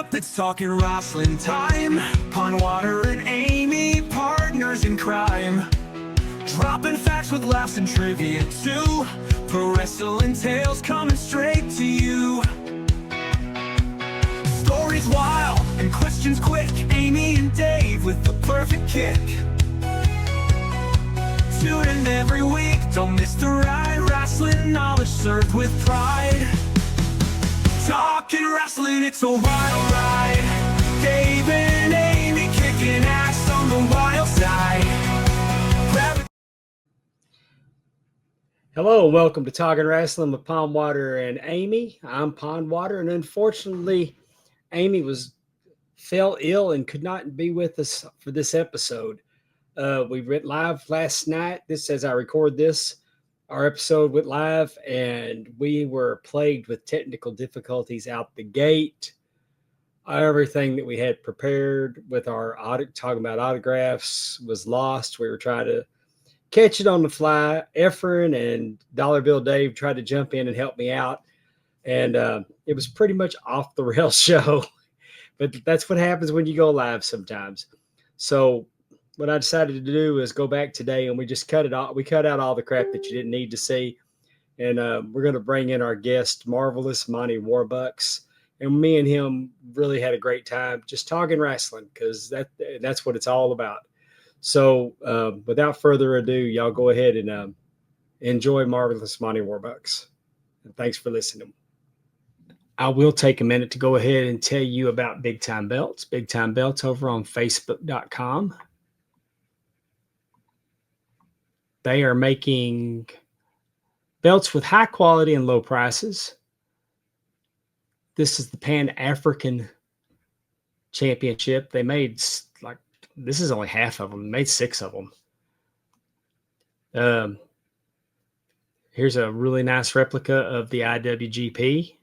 up, it's talking Rasslin time. Pondwater and Amy, partners in crime. Dropping facts with laughs and trivia too. Pro wrestling tales coming straight to you. Stories wild and questions quick. Amy and Dave with the perfect kick. Tune in every week, don't miss the ride. Rasslin knowledge served with pride. Talking wrestling, it's a wild ride. Dave and Amy kicking ass on the wild side. Hello, and welcome to Talking Wrestling with Pondwater and Amy. I'm Pondwater, and unfortunately, Amy fell ill and could not be with us for this episode. We went live last night. This, as I record this, our episode went live, and we were plagued with technical difficulties out the gate. Everything that we had prepared with our talking about autographs was lost. We were trying to catch it on the fly. Efren and Dollar Bill Dave tried to jump in and help me out, and it was pretty much off the rails show. But that's what happens when you go live sometimes. So what I decided to do is go back today, and we just cut it off. We cut out all the crap that you didn't need to see, and we're going to bring in our guest, Marvelous Monty Warbucks, and me and him really had a great time just talking wrestling, because that's what it's all about. So without further ado, y'all go ahead and enjoy Marvelous Monty Warbucks. And thanks for listening. I will take a minute to go ahead and tell you about Big Time Belts. Big Time Belts over on Facebook.com. They are making belts with high quality and low prices. This is the Pan-African Championship. They made this is only half of them. They made 6 of them. Here's a really nice replica of the IWGP.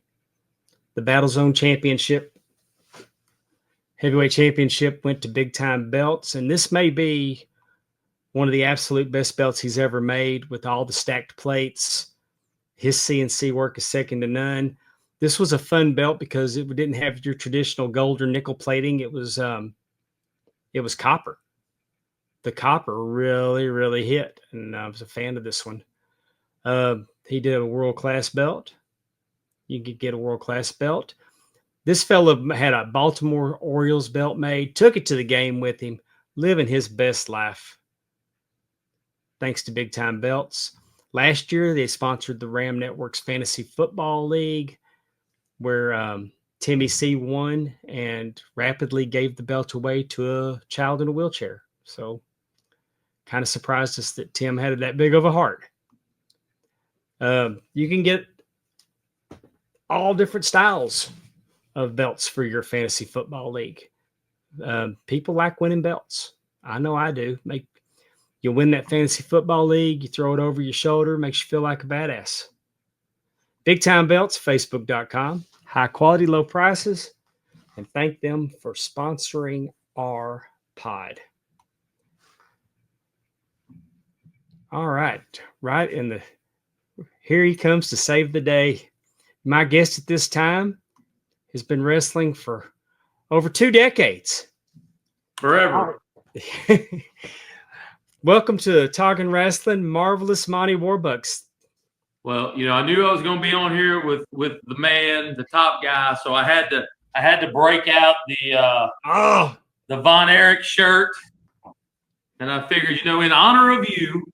The Battle Zone Championship, Heavyweight Championship went to Big Time Belts, and this may be one of the absolute best belts he's ever made with all the stacked plates. His CNC work is second to none. This was a fun belt because it didn't have your traditional gold or nickel plating. It was copper. The copper really, really hit, and I was a fan of this one. He did a world-class belt. You could get a world-class belt. This fella had a Baltimore Orioles belt made, took it to the game with him, living his best life. Thanks to Big Time Belts. Last year, they sponsored the Ram Network's Fantasy Football League, where Timmy C won and rapidly gave the belt away to a child in a wheelchair. So kind of surprised us that Tim had that big of a heart. You can get all different styles of belts for your fantasy football league. People like winning belts. I know I do. You win that fantasy football league, you throw it over your shoulder, makes you feel like a badass. Big Time Belts, Facebook.com. High quality, low prices, and thank them for sponsoring our pod. All right. Here he comes to save the day. My guest at this time has been wrestling for over 2 decades. Forever. Welcome to Talking Wrestling, Marvelous Monty Warbucks. Well, I knew I was going to be on here with the man, the top guy, so I had to break out the Von Erich shirt, and I figured, in honor of you,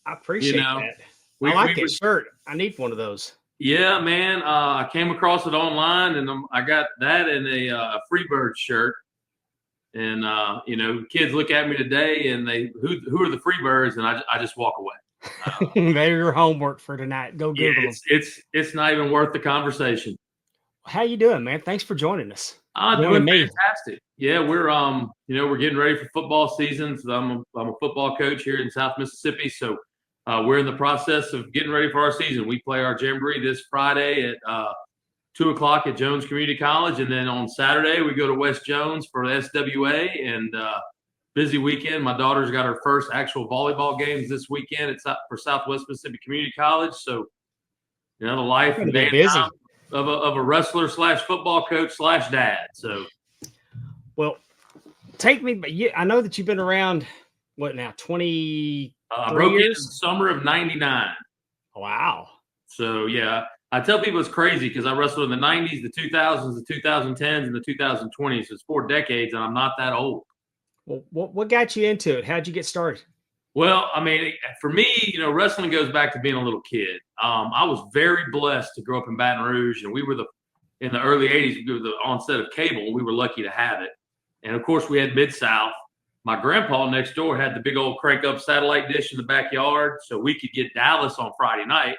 I appreciate that. I like that shirt. I need one of those. Yeah, man. I came across it online, and I got that in a Freebird shirt. And kids look at me today, and who are the Freebirds, and I just walk away. They're your homework for tonight. Go Google them. It's not even worth the conversation. How you doing, man? Thanks for joining us. Doing fantastic. Yeah, we're we're getting ready for football season. So I'm a football coach here in South Mississippi, so we're in the process of getting ready for our season. We play our jamboree this Friday at 2:00 at Jones Community College, and then on Saturday we go to West Jones for the SWA, and busy weekend. My daughter's got her first actual volleyball games this weekend. It's for Southwest Mississippi Community College. So, the life and day of a wrestler / football coach / dad. So Well, take me, but I know that you've been around, what now, 23 I broke in the years? summer of '99. Wow. So yeah, I tell people it's crazy because I wrestled in the '90s, the 2000s, the 2010s, and the 2020s. So it's 4 decades, and I'm not that old. Well, what got you into it? How'd you get started? Well, I mean, for me, wrestling goes back to being a little kid. I was very blessed to grow up in Baton Rouge, and we were in the early '80s. We were the onset of cable. We were lucky to have it, and of course, we had Mid-South. My grandpa next door had the big old crank-up satellite dish in the backyard, so we could get Dallas on Friday night.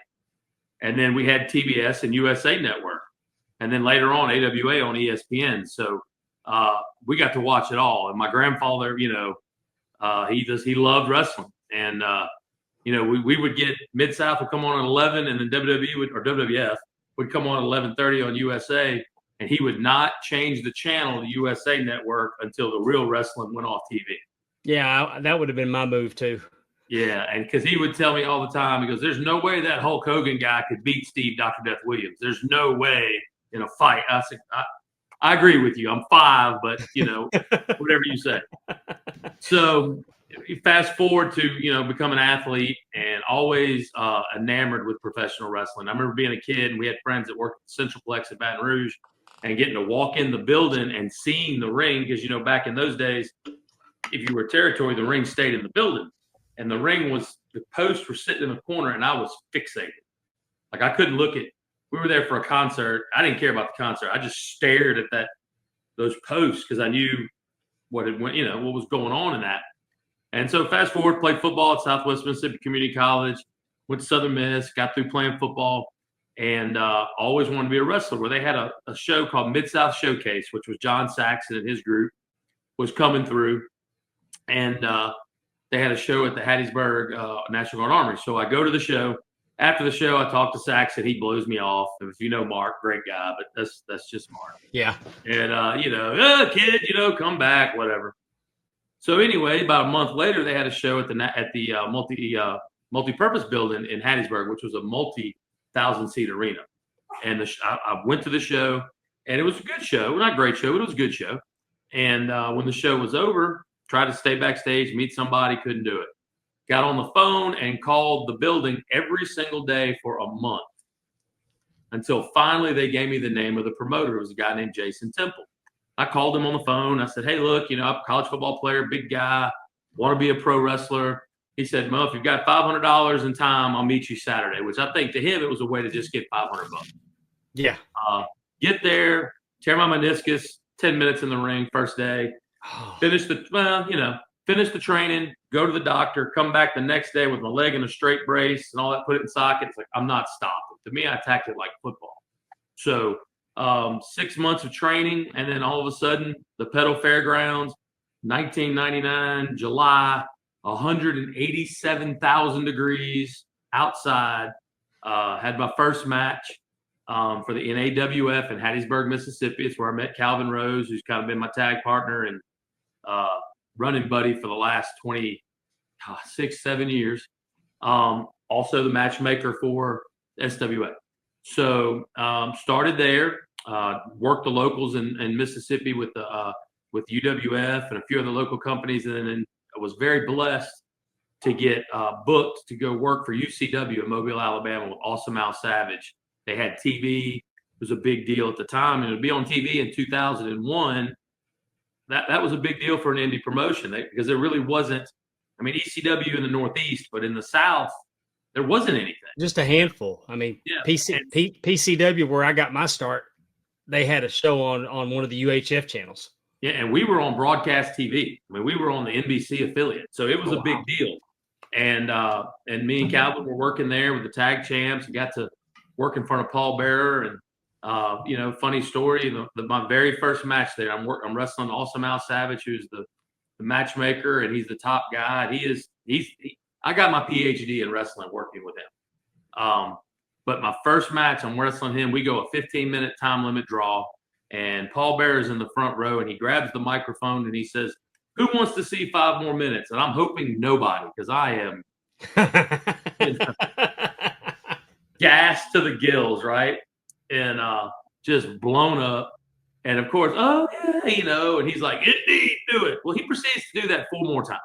And then we had TBS and USA Network. And then later on, AWA on ESPN. So we got to watch it all. And my grandfather, he loved wrestling. And, we would get Mid-South would come on at 11, and then WWE or WWF would come on at 11:30 on USA. And he would not change the channel to USA Network until the real wrestling went off TV. Yeah, that would have been my move too. Yeah, and because he would tell me all the time, he goes, "There's no way that Hulk Hogan guy could beat Steve Dr. Death Williams. There's no way in a fight." I said, I agree with you. I'm 5, but whatever you say. So fast forward to become an athlete and always enamored with professional wrestling. I remember being a kid and we had friends that worked at Centralplex at Baton Rouge and getting to walk in the building and seeing the ring because back in those days, if you were territory, the ring stayed in the building. And the posts were sitting in the corner, and I was fixated. Like I couldn't look at. We were there for a concert. I didn't care about the concert. I just stared at those posts because I knew what was going on in that. And so fast forward, played football at Southwest Mississippi Community College, went to Southern Miss, got through playing football, and always wanted to be a wrestler. Where they had a show called Mid-South Showcase, which was John Saxon and his group was coming through, and they had a show at the Hattiesburg National Guard Armory. So I go to the show. After the show, I talk to Saxon. He blows me off. If you know Mark, great guy, but that's just Mark. Yeah. And kid, come back, whatever. So anyway, about a month later, they had a show at the multi-purpose building in Hattiesburg, which was a multi-1,000-seat arena. And I went to the show, and it was a good show. Not a great show, but it was a good show. And when the show was over, tried to stay backstage, meet somebody, couldn't do it. Got on the phone and called the building every single day for a month until finally they gave me the name of the promoter. It was a guy named Jason Temple. I called him on the phone. I said, "Hey, look, I'm a college football player, big guy, want to be a pro wrestler." He said, "Well, if you've got $500 in time, I'll meet you Saturday," which I think to him it was a way to just get $500. Yeah. Get there, tear my meniscus, 10 minutes in the ring, first day. Finish the training, go to the doctor, come back the next day with my leg in a straight brace and all that, put it in socket. It's like, I'm not stopping. To me, I attacked it like football. So 6 months of training, and then all of a sudden, the Pedal Fairgrounds, 1999, July, 187,000 degrees outside. Had my first match for the NAWF in Hattiesburg, Mississippi. It's where I met Calvin Rose, who's kind of been my tag partner and running buddy for the last 26-7 years. Also the matchmaker for SWA. So started there, worked the locals in Mississippi with UWF and a few other local companies, and then I was very blessed to get booked to go work for UCW in Mobile, Alabama with Awesome Al Savage. They had TV. It was a big deal at the time, and to be on TV in 2001, that was a big deal for an indie promotion because there really wasn't. I mean, ECW in the Northeast, but in the South, there wasn't anything. Just a handful. I mean, yeah. PCW, where I got my start, they had a show on one of the UHF channels. Yeah, and we were on broadcast TV. I mean, we were on the NBC affiliate, so it was a big deal. And me and Calvin were working there with the tag champs. We got to work in front of Paul Bearer, and funny story. My very first match there, I'm wrestling Awesome Al Savage, who's the matchmaker, and he's the top guy. I got my PhD in wrestling working with him. But my first match, I'm wrestling him. We go a 15-minute time limit draw, and Paul Bearer's in the front row, and he grabs the microphone and he says, "Who wants to see 5 more minutes?" And I'm hoping nobody, because I am gassed to the gills, right? And just blown up. And of course, oh yeah, and he's like, indeed, do it. Well, he proceeds to do that 4 more times.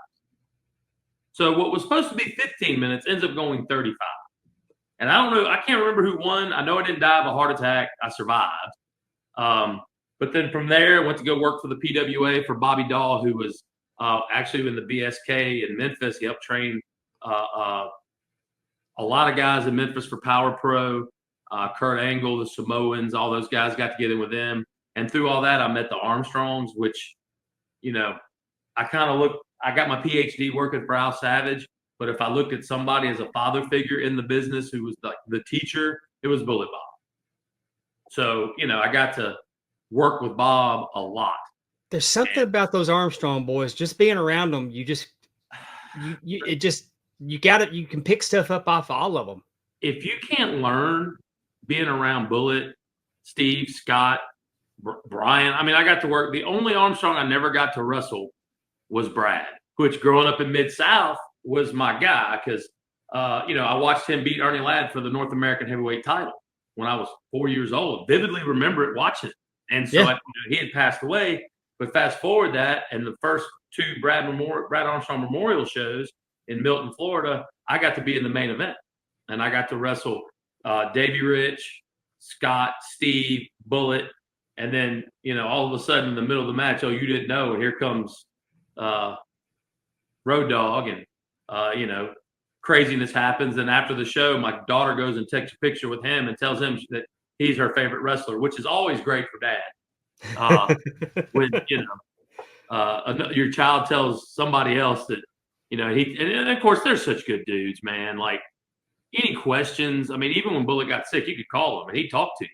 So what was supposed to be 15 minutes ends up going 35. And I don't know, I can't remember who won. I know I didn't die of a heart attack. I survived. But then from there, I went to go work for the PWA for Bobby Dahl, who was actually in the BSK in Memphis. He helped train a lot of guys in Memphis for Power Pro. Kurt Angle, the Samoans, all those guys got together with them. And through all that, I met the Armstrongs, which, I got my PhD working for Al Savage. But if I looked at somebody as a father figure in the business who was like the teacher, it was Bullet Bob. So, I got to work with Bob a lot. There's something about those Armstrong boys, just being around them, you can pick stuff up off all of them. If you can't learn being around Bullet, Steve, Scott, Brian, I got to work. The only Armstrong I never got to wrestle was Brad, which growing up in Mid-South was my guy because, I watched him beat Ernie Ladd for the North American heavyweight title when I was 4 years old. Vividly remember it watching it. And so he had passed away. But fast forward that, and the first 2 Brad Armstrong Memorial shows in Milton, Florida, I got to be in the main event. And I got to wrestle Davey Rich, Scott, Steve, Bullet. And then, all of a sudden in the middle of the match, you didn't know. And here comes Road Dogg. And, craziness happens. And after the show, my daughter goes and takes a picture with him and tells him that he's her favorite wrestler, which is always great for dad. When, your child tells somebody else that, and of course, they're such good dudes, man. Like, any questions? Even when Bullet got sick, you could call him and he'd talk to you.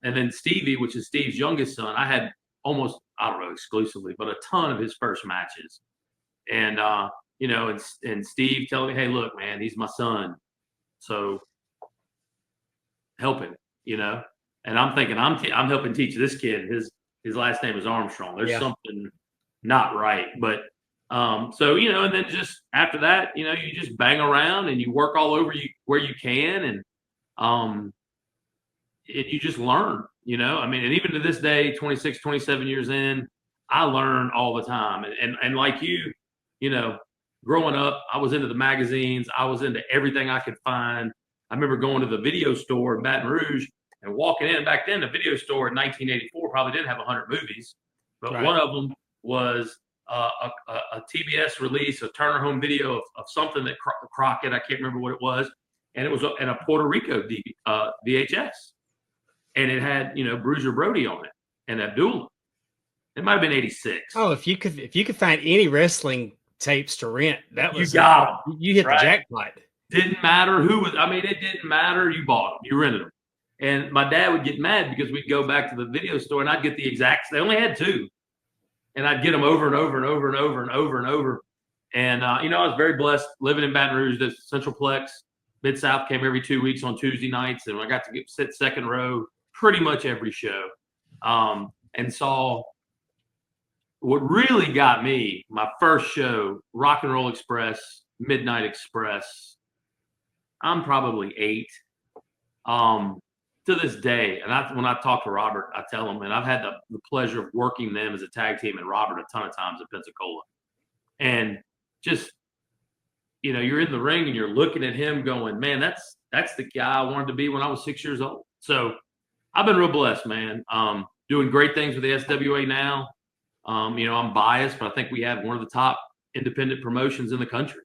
And then Stevie, which is Steve's youngest son, I had almost, I don't know exclusively, but a ton of his first matches. And, and Steve telling me, hey, look, man, he's my son. So help him, and I'm thinking I'm helping teach this kid. His last name is Armstrong. There's something not right. But, and then just after that, you just bang around and you work all over where you can. And, you just learn, and even to this day, 26, 27 years in, I learn all the time. And like you, growing up, I was into the magazines. I was into everything I could find. I remember going to the video store in Baton Rouge and walking in. Back then, the video store in 1984 probably didn't have 100 movies, but one of them was a TBS release, a Turner Home Video of something that Crockett, I can't remember what it was, and it was in a Puerto Rico VHS. And it had, Bruiser Brody on it and Abdullah. It might have been 86. Oh, if you could find any wrestling tapes to rent, that was you got them. You hit the jackpot. Didn't matter who was. It didn't matter. You bought them. You rented them. And my dad would get mad because we'd go back to the video store and I'd get the exact. They only had 2, and I'd get them over and over and over and over and over and over. And I was very blessed living in Baton Rouge. The Centralplex Mid-South came every 2 weeks on Tuesday nights, and I got to sit second row pretty much every show, and saw what really got me, my first show, Rock and Roll Express, Midnight Express. I'm probably 8. To this day, and when I talk to Robert, I tell him, and I've had the pleasure of working them as a tag team and Robert a ton of times at Pensacola. And just, you're in the ring and you're looking at him going, man, that's the guy I wanted to be when I was 6 years old. So I've been real blessed, man. Doing great things with the SWA now. I'm biased, but I think we have one of the top independent promotions in the country.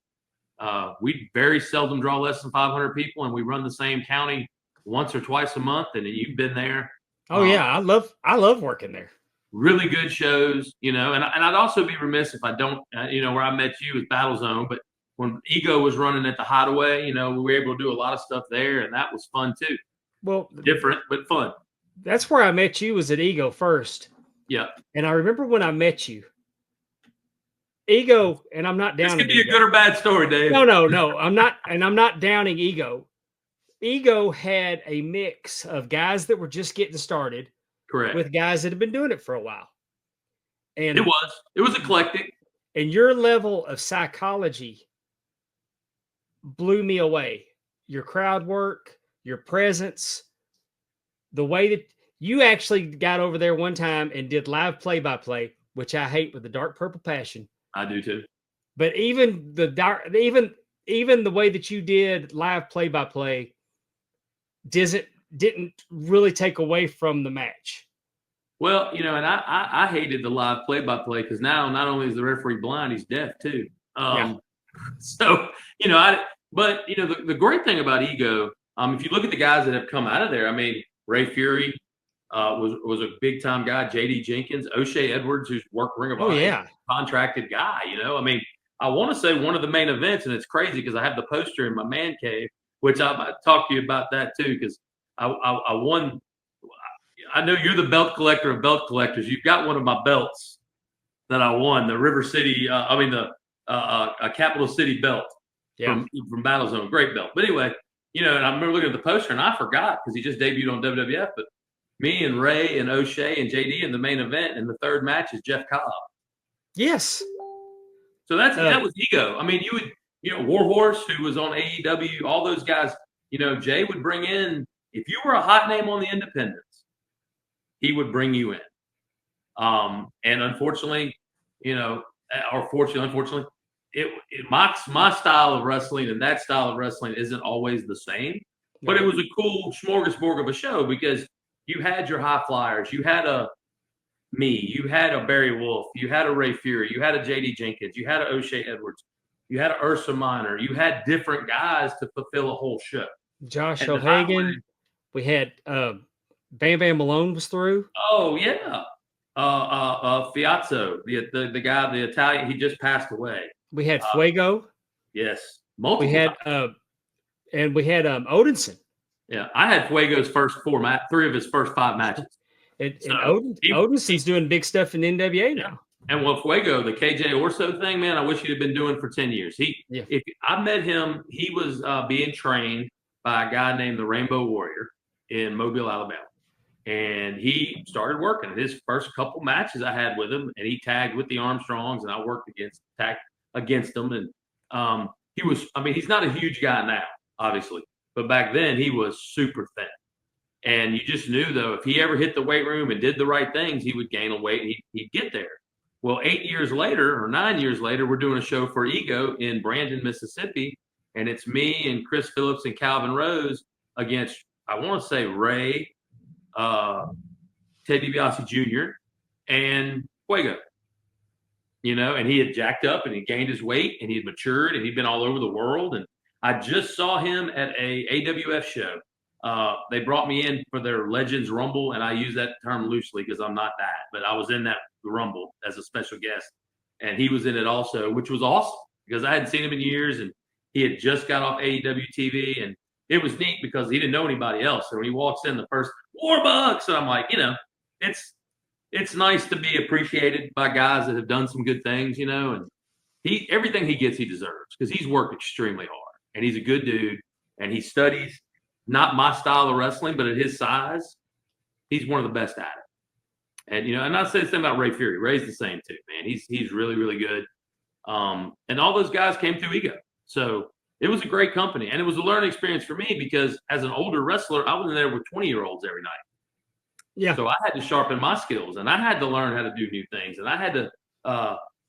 We very seldom draw less than 500 people, and we run the same county once or twice a month. And you've been there. Oh yeah, I love working there. Really good shows, and I'd also be remiss if I don't, where I met you was Battle Zone, but when Ego was running at the Hideaway, we were able to do a lot of stuff there, and that was fun too. Well, different but fun. That's where I met you, was at Ego first. Yeah. And I remember when I met you, Ego, and I'm not downing. This could be a good or bad story, Dave. No. I'm not downing Ego. Ego had a mix of guys that were just getting started, correct, with guys that have been doing it for a while. And it was eclectic. And your level of psychology blew me away. Your crowd work, your presence, the way that You actually got over there one time and did live play-by-play, which I hate with the dark purple passion. I do too. But even the dark, even the way that you did live play-by-play didn't really take away from the match. Well, and I hated the live play-by-play because now not only is the referee blind, he's deaf too. So, but the great thing about Ego, if you look at the guys that have come out of there, I mean, Ray Fury was a big time guy, JD Jenkins, O'Shea Edwards, who's worked Ring of Honor, contracted guy, I mean, I want to say one of the main events, and it's crazy because I have the poster in my man cave, which I might talk to you about that too, because I won. I know you're the belt collector of belt collectors. You've got one of my belts that I won, the River City, a Capital City belt from Battlezone. Great belt. But anyway, and I remember looking at the poster and I forgot because he just debuted on WWF. But me and Ray and O'Shea and JD in the main event, and the third match is Jeff Cobb. Yes. So that was Ego. I mean, you would, Warhorse, who was on AEW, all those guys, Jay would bring in, if you were a hot name on the independents, he would bring you in. And unfortunately, unfortunately, my style of wrestling and that style of wrestling isn't always the same. But it was a cool smorgasbord of a show because you had your high flyers, you had you had a Barry Wolf, you had a Ray Fury, you had a JD Jenkins, you had a O'Shea Edwards, you had a Ursa Minor, you had different guys to fulfill a whole show. Josh O'Hagan, we had Bam Bam Malone was through. Oh yeah. Fiazzo, the guy, the Italian, he just passed away. We had Fuego. Yes. Multiple. We had and we had Odinson. Yeah, I had Fuego's first 3 of his first 5 matches. And Odinson's doing big stuff in the NWA now. And Fuego, the KJ Orso thing, man, I wish he'd have been doing for 10 years. If I met him, he was being trained by a guy named the Rainbow Warrior in Mobile, Alabama. And he started working. His first couple matches I had with him, and he tagged with the Armstrongs, and I worked against them. And he's not a huge guy now, obviously, but back then he was super thin. And you just knew, though, if he ever hit the weight room and did the right things, he would gain a weight and he'd get there. Well, 8 years later or 9 years later, we're doing a show for Ego in Brandon, Mississippi, and it's me and Chris Phillips and Calvin Rose against, I want to say, Ray, Ted DiBiase Jr. and Fuego, and he had jacked up and he gained his weight and he had matured and he'd been all over the world. And I just saw him at a AWF show. They brought me in for their Legends Rumble, and I use that term loosely because I'm not that, but I was in that Rumble as a special guest, and he was in it also, which was awesome because I hadn't seen him in years, and he had just got off AEW TV, and it was neat because he didn't know anybody else. And when he walks in, the first Warbucks, and I'm like, it's nice to be appreciated by guys that have done some good things, and everything he gets, he deserves because he's worked extremely hard, and he's a good dude, and he studies. Not my style of wrestling, but at his size, he's one of the best at it. And and I'll say the same about Ray Fury. Ray's the same too, man. He's really, really good. And all those guys came through Ego. So it was a great company. And it was a learning experience for me because as an older wrestler, I was in there with 20-year-olds every night. Yeah. So I had to sharpen my skills, and I had to learn how to do new things. And I had to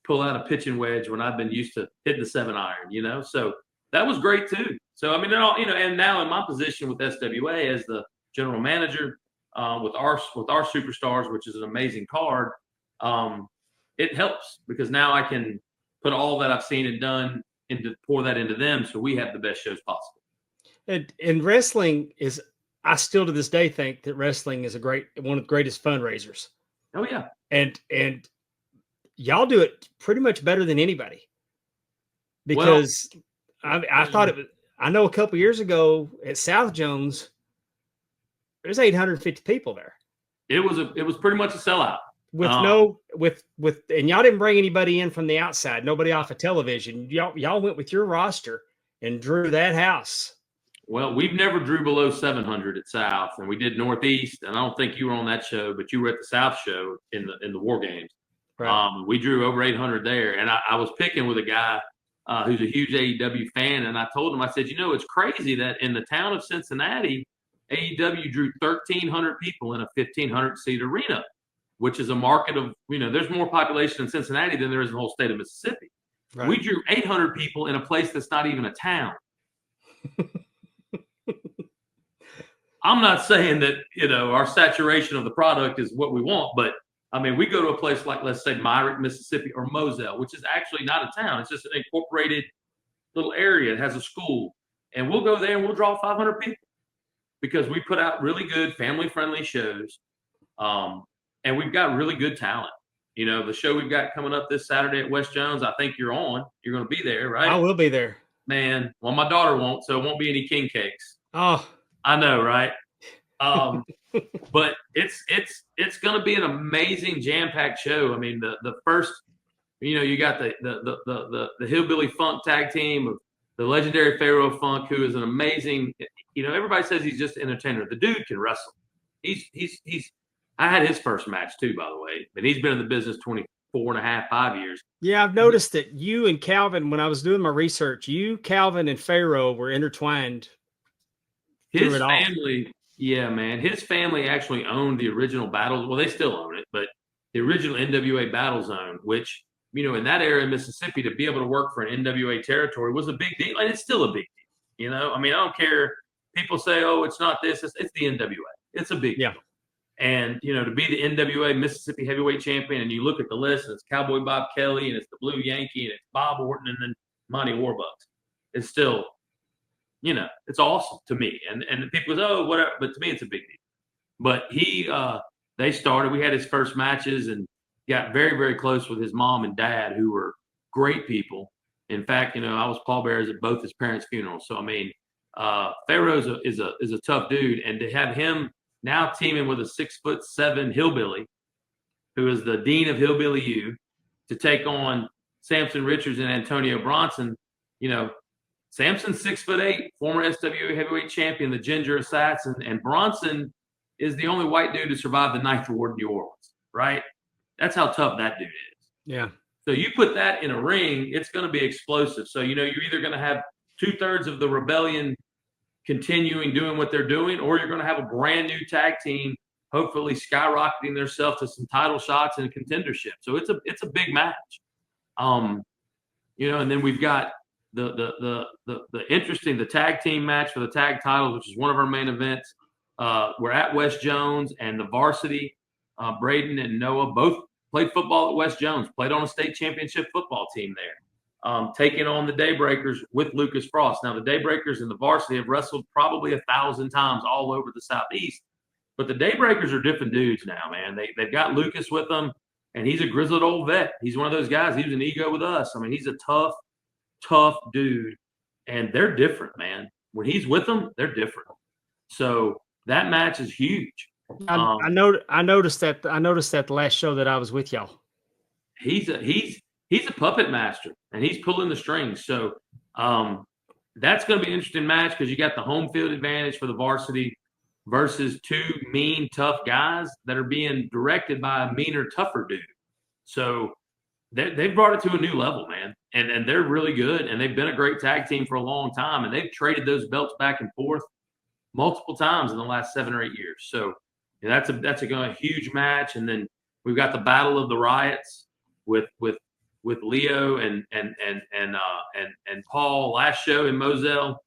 pull out a pitching wedge when I've been used to hitting the 7-iron, So that was great too. So, I mean, and now in my position with SWA as the general manager with our superstars, which is an amazing card, it helps because now I can put all that I've seen and done pour that into them, so we have the best shows possible. And wrestling is, I still to this day think that wrestling is one of the greatest fundraisers. Oh yeah, and y'all do it pretty much better than anybody because I thought it was. I know a couple of years ago at South Jones, there's 850 people there. It was pretty much a sellout. And y'all didn't bring anybody in from the outside, nobody off of television. Y'all went with your roster and drew that house. Well, we've never drew below 700 at South, and we did Northeast, and I don't think you were on that show, but you were at the South show in the War Games. Right. We drew over 800 there, and I was picking with a guy who's a huge AEW fan, and I told him, I said, it's crazy that in the town of Cincinnati, AEW drew 1,300 people in a 1,500-seat arena, which is a market of, there's more population in Cincinnati than there is in the whole state of Mississippi. Right. We drew 800 people in a place that's not even a town. I'm not saying that, our saturation of the product is what we want, but I mean, we go to a place like, let's say, Myrick, Mississippi, or Moselle, which is actually not a town. It's just an incorporated little area. It has a school. And we'll go there and we'll draw 500 people because we put out really good family-friendly shows. And we've got really good talent. The show we've got coming up this Saturday at West Jones, I think you're on. You're going to be there, right? I will be there. Man, well, my daughter won't, so it won't be any king cakes. Oh, I know, right? But it's going to be an amazing jam-packed show. I mean, the first, you got the Hillbilly Funk tag team of the legendary Pharaoh Funk, who is an amazing. Everybody says he's just an entertainer. The dude can wrestle. He's. I had his first match too, by the way, but he's been in the business 24 and a half, 5 years. Yeah, I've noticed that you and Calvin, when I was doing my research, Calvin, and Pharaoh were intertwined. His family. Yeah, man. His family actually owned the original Battle. Well, they still own it, but the original NWA Battle Zone, which, in that area in Mississippi, to be able to work for an NWA territory was a big deal. And it's still a big deal. I mean, I don't care. People say, oh, it's not this. It's the NWA. It's a big deal. And, to be the NWA Mississippi Heavyweight Champion, and you look at the list, and it's Cowboy Bob Kelly, and it's the Blue Yankee, and it's Bob Orton, and then Monty Warbucks. It's still, it's awesome to me. And people go, oh, whatever. But to me, it's a big deal. But we had his first matches and got very, very close with his mom and dad, who were great people. In fact, I was pallbearers at both his parents' funerals. So, I mean, Pharaoh is a tough dude. And to have him now teaming with a 6'7" hillbilly, who is the dean of Hillbilly U, to take on Samson Richards and Antonio Bronson, Samson's 6'8", former SWA heavyweight champion, the Ginger Assassin, and Bronson is the only white dude to survive the Ninth Ward in New Orleans, right? That's how tough that dude is. Yeah. So you put that in a ring, it's going to be explosive. So, you're either going to have 2/3 of the rebellion continuing doing what they're doing, or you're going to have a brand new tag team, hopefully skyrocketing themselves to some title shots and contendership. So it's a big match. And then we've got the tag team match for the tag titles, which is one of our main events. We're at West Jones, and the varsity, Braden and Noah, both played football at West Jones, played on a state championship football team there. Taking on the Daybreakers with Lucas Frost. Now, the Daybreakers and the varsity have wrestled probably 1,000 times all over the Southeast, but the Daybreakers are different dudes now, man. They've got Lucas with them, and he's a grizzled old vet. He's one of those guys. He was an ego with us. I mean, he's a tough dude, and they're different, man. When he's with them, they're different. So that match is huge. I noticed that the last show that I was with y'all. He's a puppet master, and he's pulling the strings. So that's going to be an interesting match because you got the home field advantage for the varsity versus two mean, tough guys that are being directed by a meaner, tougher dude. So they've brought it to a new level, man, and they're really good, and they've been a great tag team for a long time, and they've traded those belts back and forth multiple times in the last 7 or 8 years. So that's a huge match, and then we've got the Battle of the Riots with Leo and Paul. Last show in Moselle,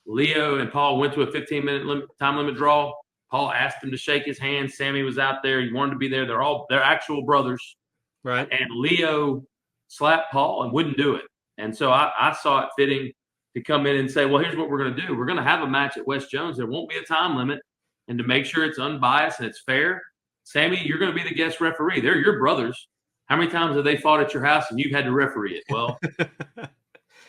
Leo and Paul went to a 15-minute time limit draw. Paul asked him to shake his hand. Sammy was out there. He wanted to be there. They're actual brothers. Right. And Leo slapped Paul and wouldn't do it. And so I saw it fitting to come in and say, well, here's what we're going to do. We're going to have a match at West Jones. There won't be a time limit. And to make sure it's unbiased and it's fair, Sammy, you're going to be the guest referee. They're your brothers. How many times have they fought at your house and you've had to referee it? Well,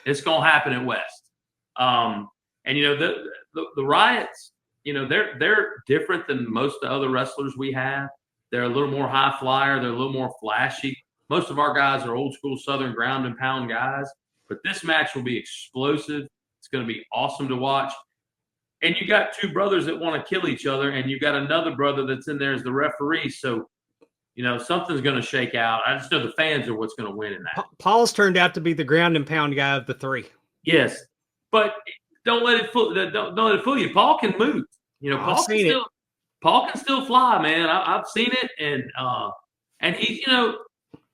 it's going to happen at West. And, the Riots, they're different than most of the other wrestlers we have. They're a little more high flyer. They're a little more flashy. Most of our guys are old school Southern ground and pound guys. But this match will be explosive. It's going to be awesome to watch. And you got two brothers that want to kill each other, and you got another brother that's in there as the referee. So, something's going to shake out. I just know the fans are what's going to win in that. Paul's turned out to be the ground and pound guy of the three. Yes, but don't let it fool you. Paul can move. I've seen it. Paul can still fly, man. I've seen it, and he,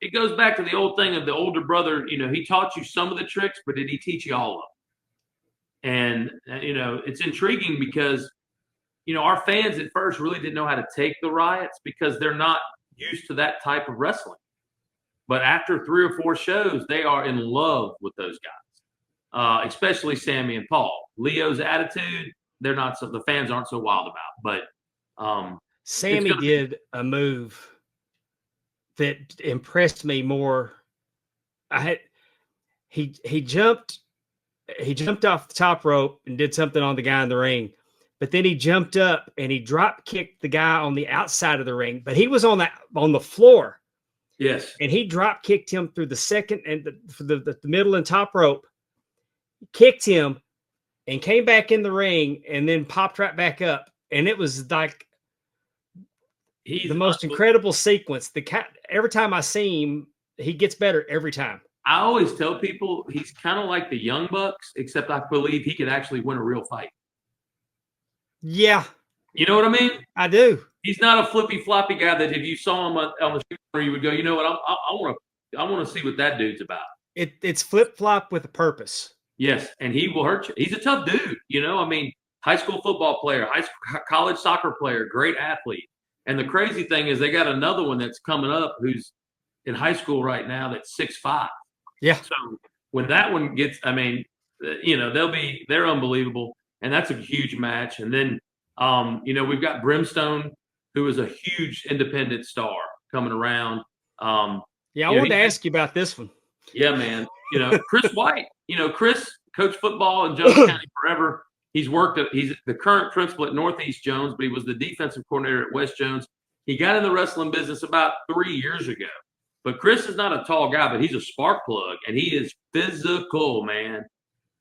it goes back to the old thing of the older brother. He taught you some of the tricks, but did he teach you all of them? And it's intriguing because our fans at first really didn't know how to take the riots because they're not used to that type of wrestling. But after 3 or 4 shows, they are in love with those guys, especially Sammy and Paul. Leo's attitude, the fans aren't so wild about. But Sammy did a move that impressed me more. He jumped off the top rope and did something on the guy in the ring. But then he jumped up and he drop kicked the guy on the outside of the ring, but he was on the floor. Yes. And he drop kicked him through the second and the middle and top rope, kicked him and came back in the ring and then popped right back up. And it was like the most incredible sequence. Every time I see him, he gets better every time. I always tell people he's kind of like the Young Bucks, except I believe he could actually win a real fight. Yeah. You know what I mean? I do. He's not a flippy floppy guy that if you saw him on the street corner, you would go, you know what? I want to see what that dude's about. It's flip flop with a purpose. Yes, and he will hurt you. He's a tough dude. High school football player, college soccer player, great athlete. And the crazy thing is they got another one that's coming up who's in high school right now that's 6'5". Yeah. So when that one gets, they're unbelievable. And that's a huge match. And then, we've got Brimstone, who is a huge independent star coming around. I wanted to ask you about this one. Yeah, man. Chris White, Chris coached football in Jones County forever. He's the current principal at Northeast Jones, but he was the defensive coordinator at West Jones. He got in the wrestling business about 3 years ago. But Chris is not a tall guy, but he's a spark plug, and he is physical, man.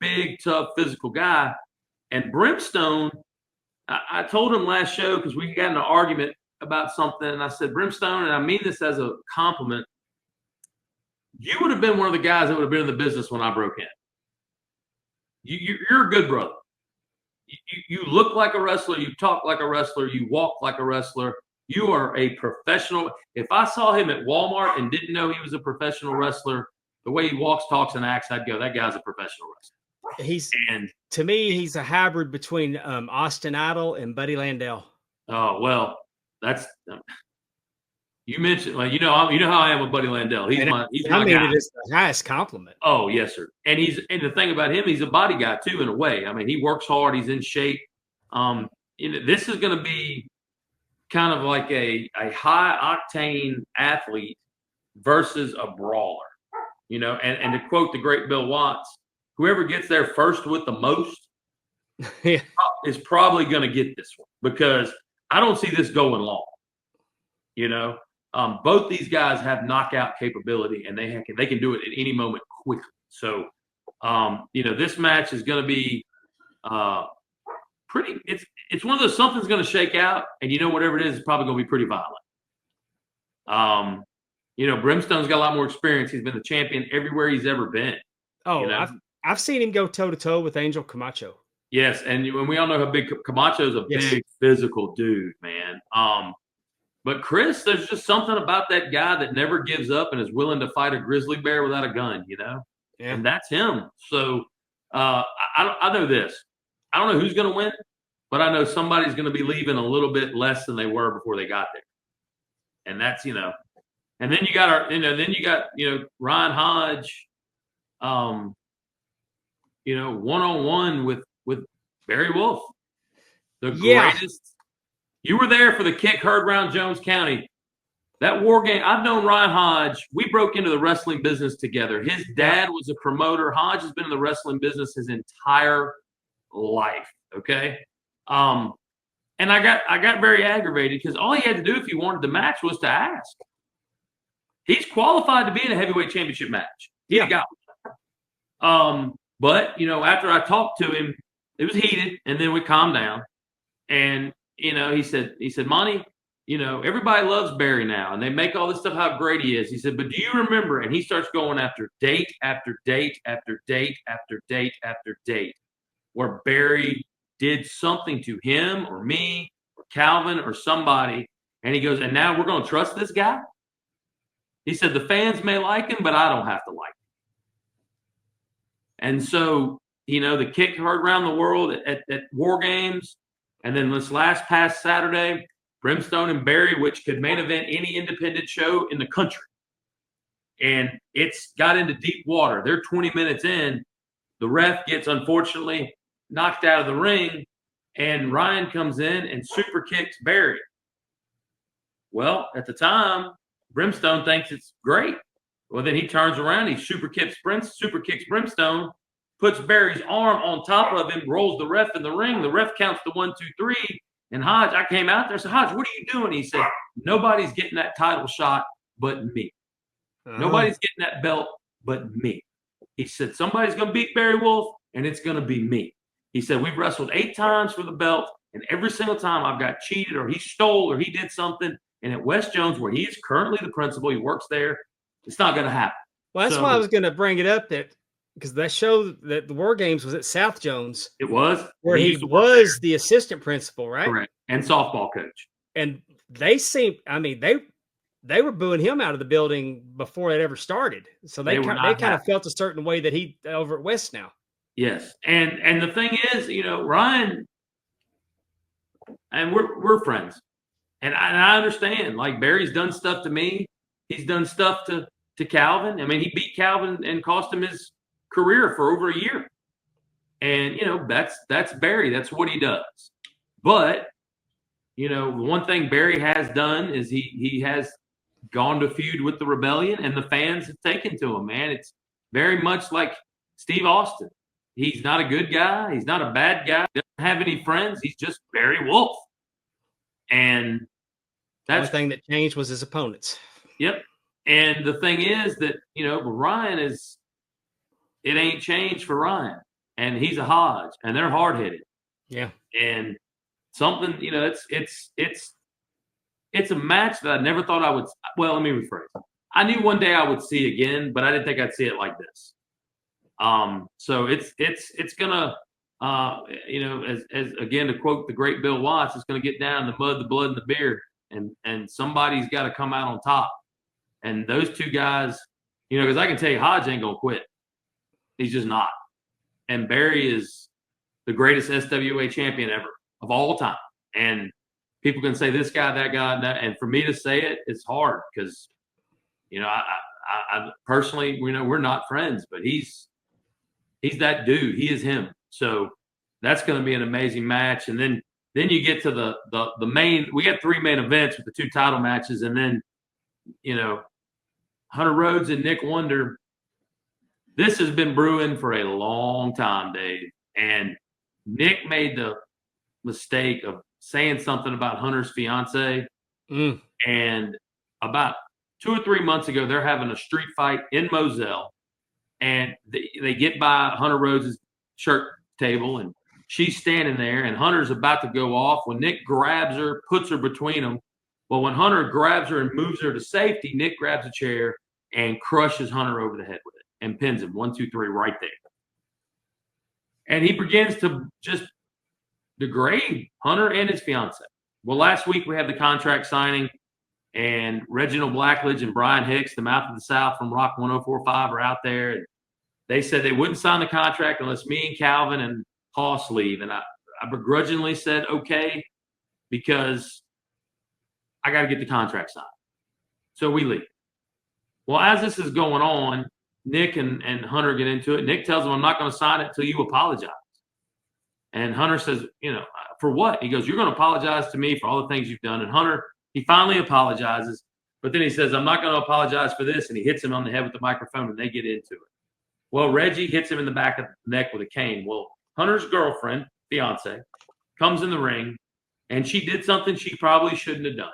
Big, tough, physical guy. And Brimstone, I told him last show because we got in an argument about something, and I said, Brimstone, and I mean this as a compliment, you would have been one of the guys that would have been in the business when I broke in. You're a good brother. You look like a wrestler. You talk like a wrestler. You walk like a wrestler. You are a professional. If I saw him at Walmart and didn't know he was a professional wrestler, the way he walks, talks, and acts, I'd go, that guy's a professional wrestler. To me, he's a hybrid between Austin Idol and Buddy Landell. Oh, well, that's you mentioned, you know how I am with Buddy Landell. He's my guy. It is the highest compliment. Oh, yes, sir. And the thing about him, he's a body guy too, in a way. I mean, he works hard. He's in shape. This is going to be kind of like a high octane athlete versus a brawler. And to quote the great Bill Watts, whoever gets there first with the most is probably going to get this one, because I don't see this going long. Both these guys have knockout capability, and they can do it at any moment quickly. So, this match is going to be pretty. It's one of those, something's going to shake out, and whatever it is, it's probably going to be pretty violent. Brimstone's got a lot more experience. He's been the champion everywhere he's ever been. Oh, I've seen him go toe to toe with Angel Camacho. Yes, and we all know how big Camacho's a big physical dude, man. But Chris, there's just something about that guy that never gives up and is willing to fight a grizzly bear without a gun, Yeah. And that's him. So I know this. I don't know who's going to win, but I know somebody's going to be leaving a little bit less than they were before they got there. And that's, and then you got Ryan Hodge, one-on-one with Barry Wolf, the greatest. You were there for the kick heard around Jones County. That war game, I've known Ryan Hodge. We broke into the wrestling business together. His dad was a promoter. Hodge has been in the wrestling business his entire life, okay? And I got very aggravated because all he had to do if he wanted the match was to ask. He's qualified to be in a heavyweight championship match. He got one. But, after I talked to him, it was heated, and then we calmed down. And he said, Monty, everybody loves Barry now, and they make all this stuff how great he is. He said, but do you remember? And he starts going after date after date after date after date after date, where Barry did something to him or me or Calvin or somebody. And he goes, and now we're going to trust this guy? He said, the fans may like him, but I don't have to like him. And so, the kick heard around the world at War Games. And then this past Saturday, Brimstone and Barry, which could main event any independent show in the country. And it's got into deep water. They're 20 minutes in. The ref gets, unfortunately, knocked out of the ring. And Ryan comes in and super kicks Barry. Well, at the time, Brimstone thinks it's great. Well, then he turns around, he super kicks Brimstone, puts Barry's arm on top of him, rolls the ref in the ring. The ref counts to 1, 2, 3. And Hodge, I came out there and said, Hodge, what are you doing? He said, nobody's getting that title shot but me. Nobody's getting that belt but me. He said, somebody's going to beat Barry Wolf, and it's going to be me. He said, we've wrestled 8 times for the belt, and every single time I've got cheated or he stole or he did something. And at West Jones, where he is currently the principal, he works there, it's not going to happen. Well, that's why I was going to bring it up, because that show that the War Games was at South Jones. It was. Where he was the assistant principal, right? Correct. And softball coach. And they they were booing him out of the building before it ever started. So they kind of felt a certain way that he over at West now. Yes. And the thing is, Ryan, and we're friends. And I understand, like, Barry's done stuff to me. He's done stuff to Calvin. I mean, he beat Calvin and cost him his career for over a year. And, that's Barry. That's what he does. But, the one thing Barry has done is he has gone to feud with the Rebellion, and the fans have taken to him, man. It's very much like Steve Austin. He's not a good guy. He's not a bad guy. He doesn't have any friends. He's just Barry Wolf. And that's the thing that changed was his opponents. Yep. And the thing is that, Ryan it ain't changed for Ryan. And he's a Hodge, and they're hard-headed. Yeah. And something, it's a match that I never thought I would. Well, let me rephrase. I knew one day I would see again, but I didn't think I'd see it like this. So it's gonna, as again, to quote the great Bill Watts, it's gonna get down the mud, the blood, and the beer, and somebody's got to come out on top. And those two guys, because I can tell you, Hodge ain't gonna quit. He's just not. And Barry is the greatest SWA champion ever of all time. And people can say this guy, that guy, that, and for me to say it, it's hard because, I personally, we're not friends, but he's that dude. He is him. So that's going to be an amazing match. And then you get to the main. We got 3 main events with the 2 title matches, and then Hunter Rhodes and Nick Wonder. This has been brewing for a long time, Dave. And Nick made the mistake of saying something about Hunter's fiance. And about 2 or 3 months ago, they're having a street fight in Moselle. And they get by Hunter Rhodes' shirt table, and she's standing there, and Hunter's about to go off when Nick grabs her, puts her between them. Well, when Hunter grabs her and moves her to safety, Nick grabs a chair and crushes Hunter over the head with it and pins him 1, 2, 3 right there. And he begins to just degrade Hunter and his fiance. Well, last week we had the contract signing, and Reginald Blackledge and Brian Hicks, the Mouth of the South from Rock 104.5, are out there. And they said they wouldn't sign the contract unless me and Calvin and Hoss leave. And I begrudgingly said, okay, because I got to get the contract signed. So we leave. Well, as this is going on, Nick and Hunter get into it. Nick tells him, I'm not going to sign it until you apologize. And Hunter says, for what? He goes, you're going to apologize to me for all the things you've done. And Hunter, he finally apologizes, but then he says, I'm not going to apologize for this. And he hits him on the head with the microphone, and they get into it. Well, Reggie hits him in the back of the neck with a cane. Well, Hunter's girlfriend, fiance, comes in the ring, and she did something she probably shouldn't have done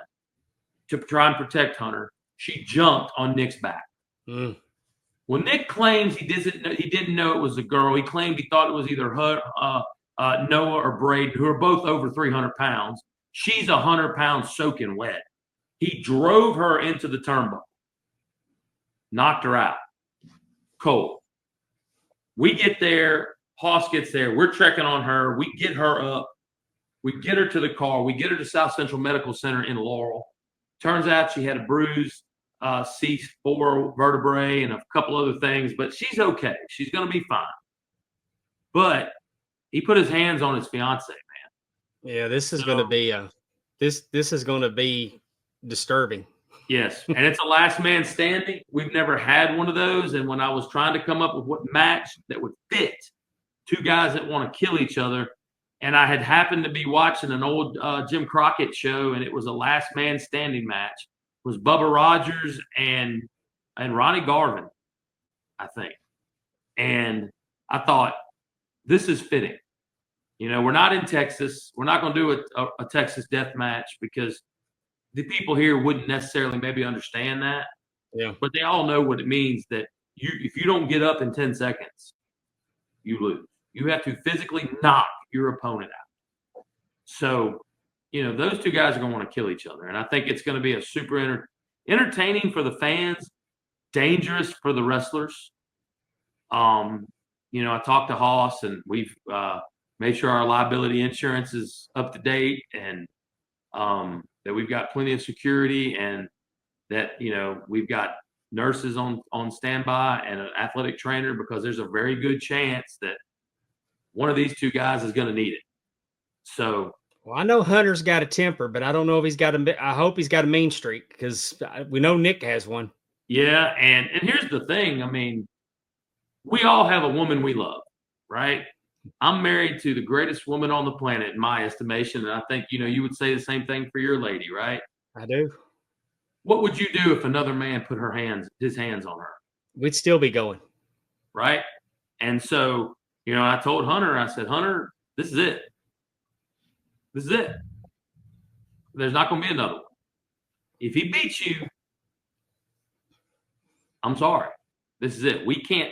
to try and protect Hunter. She jumped on Nick's back. Well, Nick claims he didn't know it was a girl. He claimed he thought it was either her, Noah or Braden, who are both over 300 pounds. She's 100 pounds soaking wet. He drove her into the turnbuckle, knocked her out cold. We get there. Hoss gets there. We're checking on her. We get her up. We get her to the car. We get her to South Central Medical Center in Laurel. Turns out she had a bruised C4 vertebrae and a couple other things, but she's okay. She's going to be fine. But he put his hands on his fiance, man. Yeah, this is going to be this is going to be disturbing. Yes, and it's a last man standing. We've never had one of those, and when I was trying to come up with what match that would fit two guys that want to kill each other, and I had happened to be watching an old Jim Crockett show, and it was a last man standing match. It was Bubba Rogers and Ronnie Garvin, I think. And I thought, this is fitting. You know, we're not in Texas. We're not going to do a Texas death match because the people here wouldn't necessarily maybe understand that. Yeah. But they all know what it means that if you don't get up in 10 seconds, you lose. You have to physically knock your opponent out. So, you know, those two guys are going to want to kill each other. And I think it's going to be a super entertaining for the fans, dangerous for the wrestlers. You know, I talked to Hoss, and we've made sure our liability insurance is up to date, and that we've got plenty of security, and that, you know, we've got nurses on standby and an athletic trainer, because there's a very good chance that one of these two guys is going to need it. So, well, I know Hunter's got a temper, but I don't know if he's got I hope he's got a mean streak, because we know Nick has one. Yeah, and here's the thing. I mean, we all have a woman we love, right? I'm married to the greatest woman on the planet, in my estimation, and I think, you know, you would say the same thing for your lady, right? I do. What would you do if another man put his hands on her? We'd still be going. Right? And so, you know, I told Hunter, I said, Hunter, this is it. This is it. There's not going to be another one. If he beats you, I'm sorry. This is it.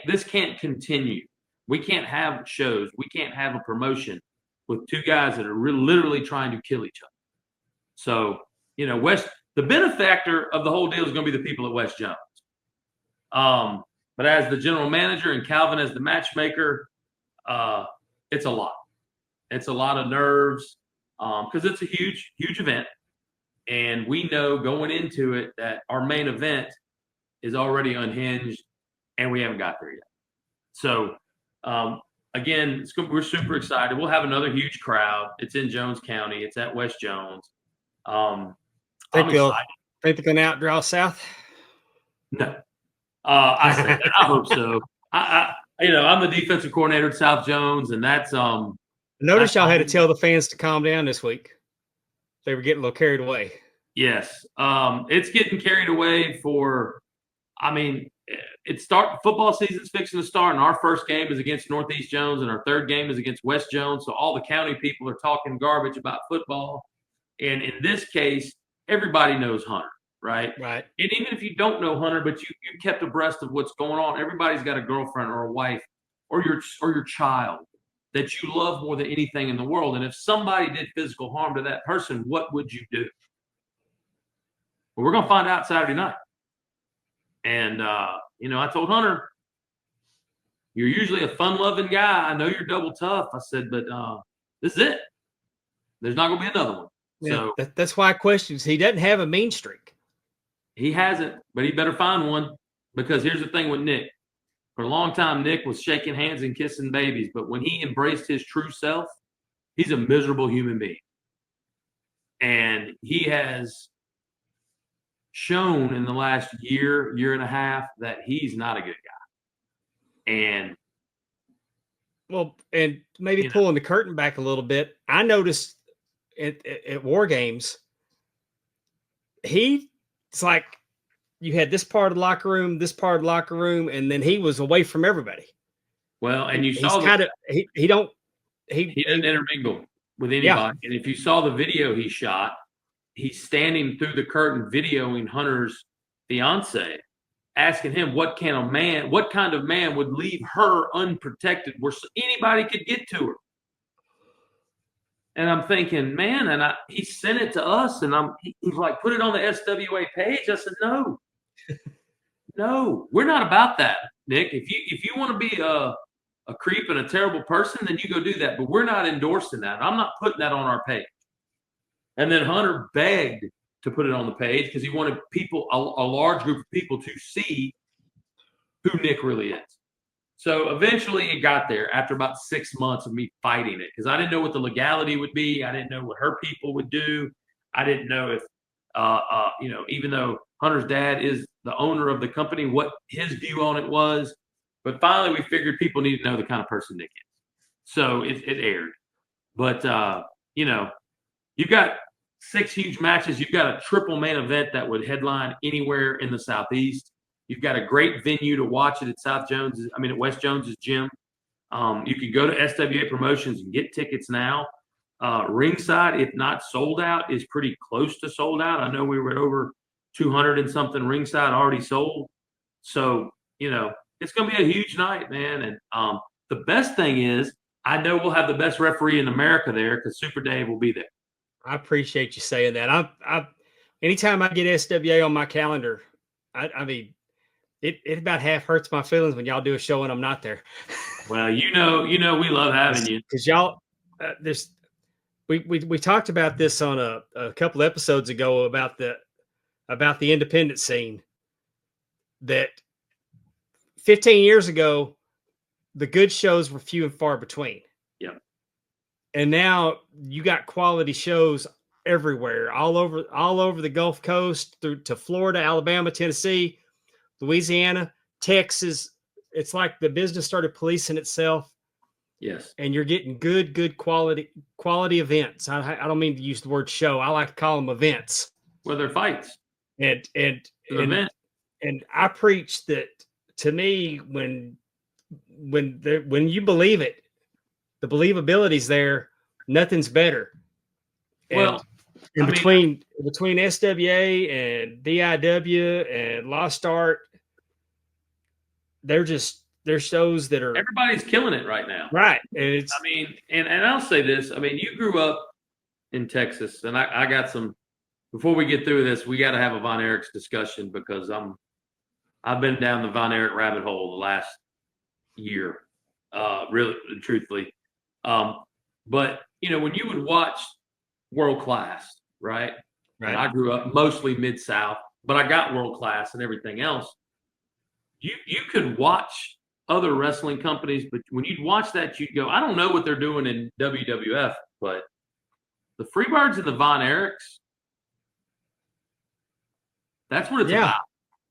This can't continue. We can't have shows. We can't have a promotion with two guys that are literally trying to kill each other. So, you know, the benefactor of the whole deal is going to be the people at West Jones. But as the general manager and Calvin as the matchmaker, it's a lot. It's a lot of nerves, because it's a huge, huge event. And we know going into it that our main event is already unhinged, and we haven't got there yet. So, again, we're super excited. We'll have another huge crowd. It's in Jones County. It's at West Jones. Think they're going to outdraw South? No. I say that. I hope so. You know, I'm the defensive coordinator at South Jones, and that's Notice y'all had to tell the fans to calm down this week. They were getting a little carried away. Yes. It's getting carried away football season's fixing to start, and our first game is against Northeast Jones, and our third game is against West Jones. So all the county people are talking garbage about football. And in this case, everybody knows Hunter, right? Right. And even if you don't know Hunter, but you kept abreast of what's going on, everybody's got a girlfriend or a wife or your child that you love more than anything in the world. And if somebody did physical harm to that person, what would you do? Well, we're going to find out Saturday night. And, you know, I told Hunter, you're usually a fun-loving guy. I know you're double tough. I said, but this is it. There's not going to be another one. Yeah, So that's why I questions. He doesn't have a mean streak. He hasn't, but he better find one, because here's the thing with Nick. For a long time, Nick was shaking hands and kissing babies, but when he embraced his true self, he's a miserable human being. And he has shown in the last year and a half that he's not a good guy. And maybe pulling the curtain back a little bit, I noticed at War Games, it's like you had this part of the locker room, and then he was away from everybody. Well, and he doesn't intermingle with anybody. Yeah. And if you saw the video he shot, he's standing through the curtain videoing Hunter's fiance, asking him what kind of man would leave her unprotected where anybody could get to her. And I'm thinking, man, and he sent it to us, and he's like, put it on the SWA page. I said, no, we're not about that, Nick. If you want to be a creep and a terrible person, then you go do that. But we're not endorsing that. I'm not putting that on our page. And then Hunter begged to put it on the page because he wanted people, a large group of people, to see who Nick really is. So eventually it got there after about 6 months of me fighting it because I didn't know what the legality would be. I didn't know what her people would do. I didn't know if, even though Hunter's dad is the owner of the company, what his view on it was. But finally, we figured people need to know the kind of person Nick is. So it aired. But, you've got 6 huge matches. You've got a triple main event that would headline anywhere in the Southeast. You've got a great venue to watch it at at West Jones's gym. You can go to SWA Promotions and get tickets now. Ringside, if not sold out, is pretty close to sold out. I know we were at over 200 and something ringside already sold. So, it's going to be a huge night, man. And the best thing is I know we'll have the best referee in America there because Super Dave will be there. I appreciate you saying that. I anytime I get SWA on my calendar, it about half hurts my feelings when y'all do a show and I'm not there. Well, we love having you because y'all. We talked about this on a couple episodes ago about the independent scene. That 15 years ago, the good shows were few and far between. Yeah. And now you got quality shows everywhere, all over the Gulf Coast through to Florida, Alabama, Tennessee, Louisiana, Texas. It's like the business started policing itself. Yes. And you're getting good quality events. I don't mean to use the word show. I like to call them events. Well, they're fights. And I preach that to me when you believe it, the believability's there, nothing's better. And between SWA and DIW and Lost Art, they're shows that are everybody's killing it right now. Right. And I'll say this. You grew up in Texas, and I got some. Before we get through this, we got to have a Von Erich's discussion because I've been down the Von Erich rabbit hole the last year, really, truthfully. But when you would watch World Class, right? And I grew up mostly Mid-South, but I got World Class and everything else. You could watch other wrestling companies, but when you'd watch that, you'd go, I don't know what they're doing in WWF, but the Freebirds and the Von Erichs, that's what it's about.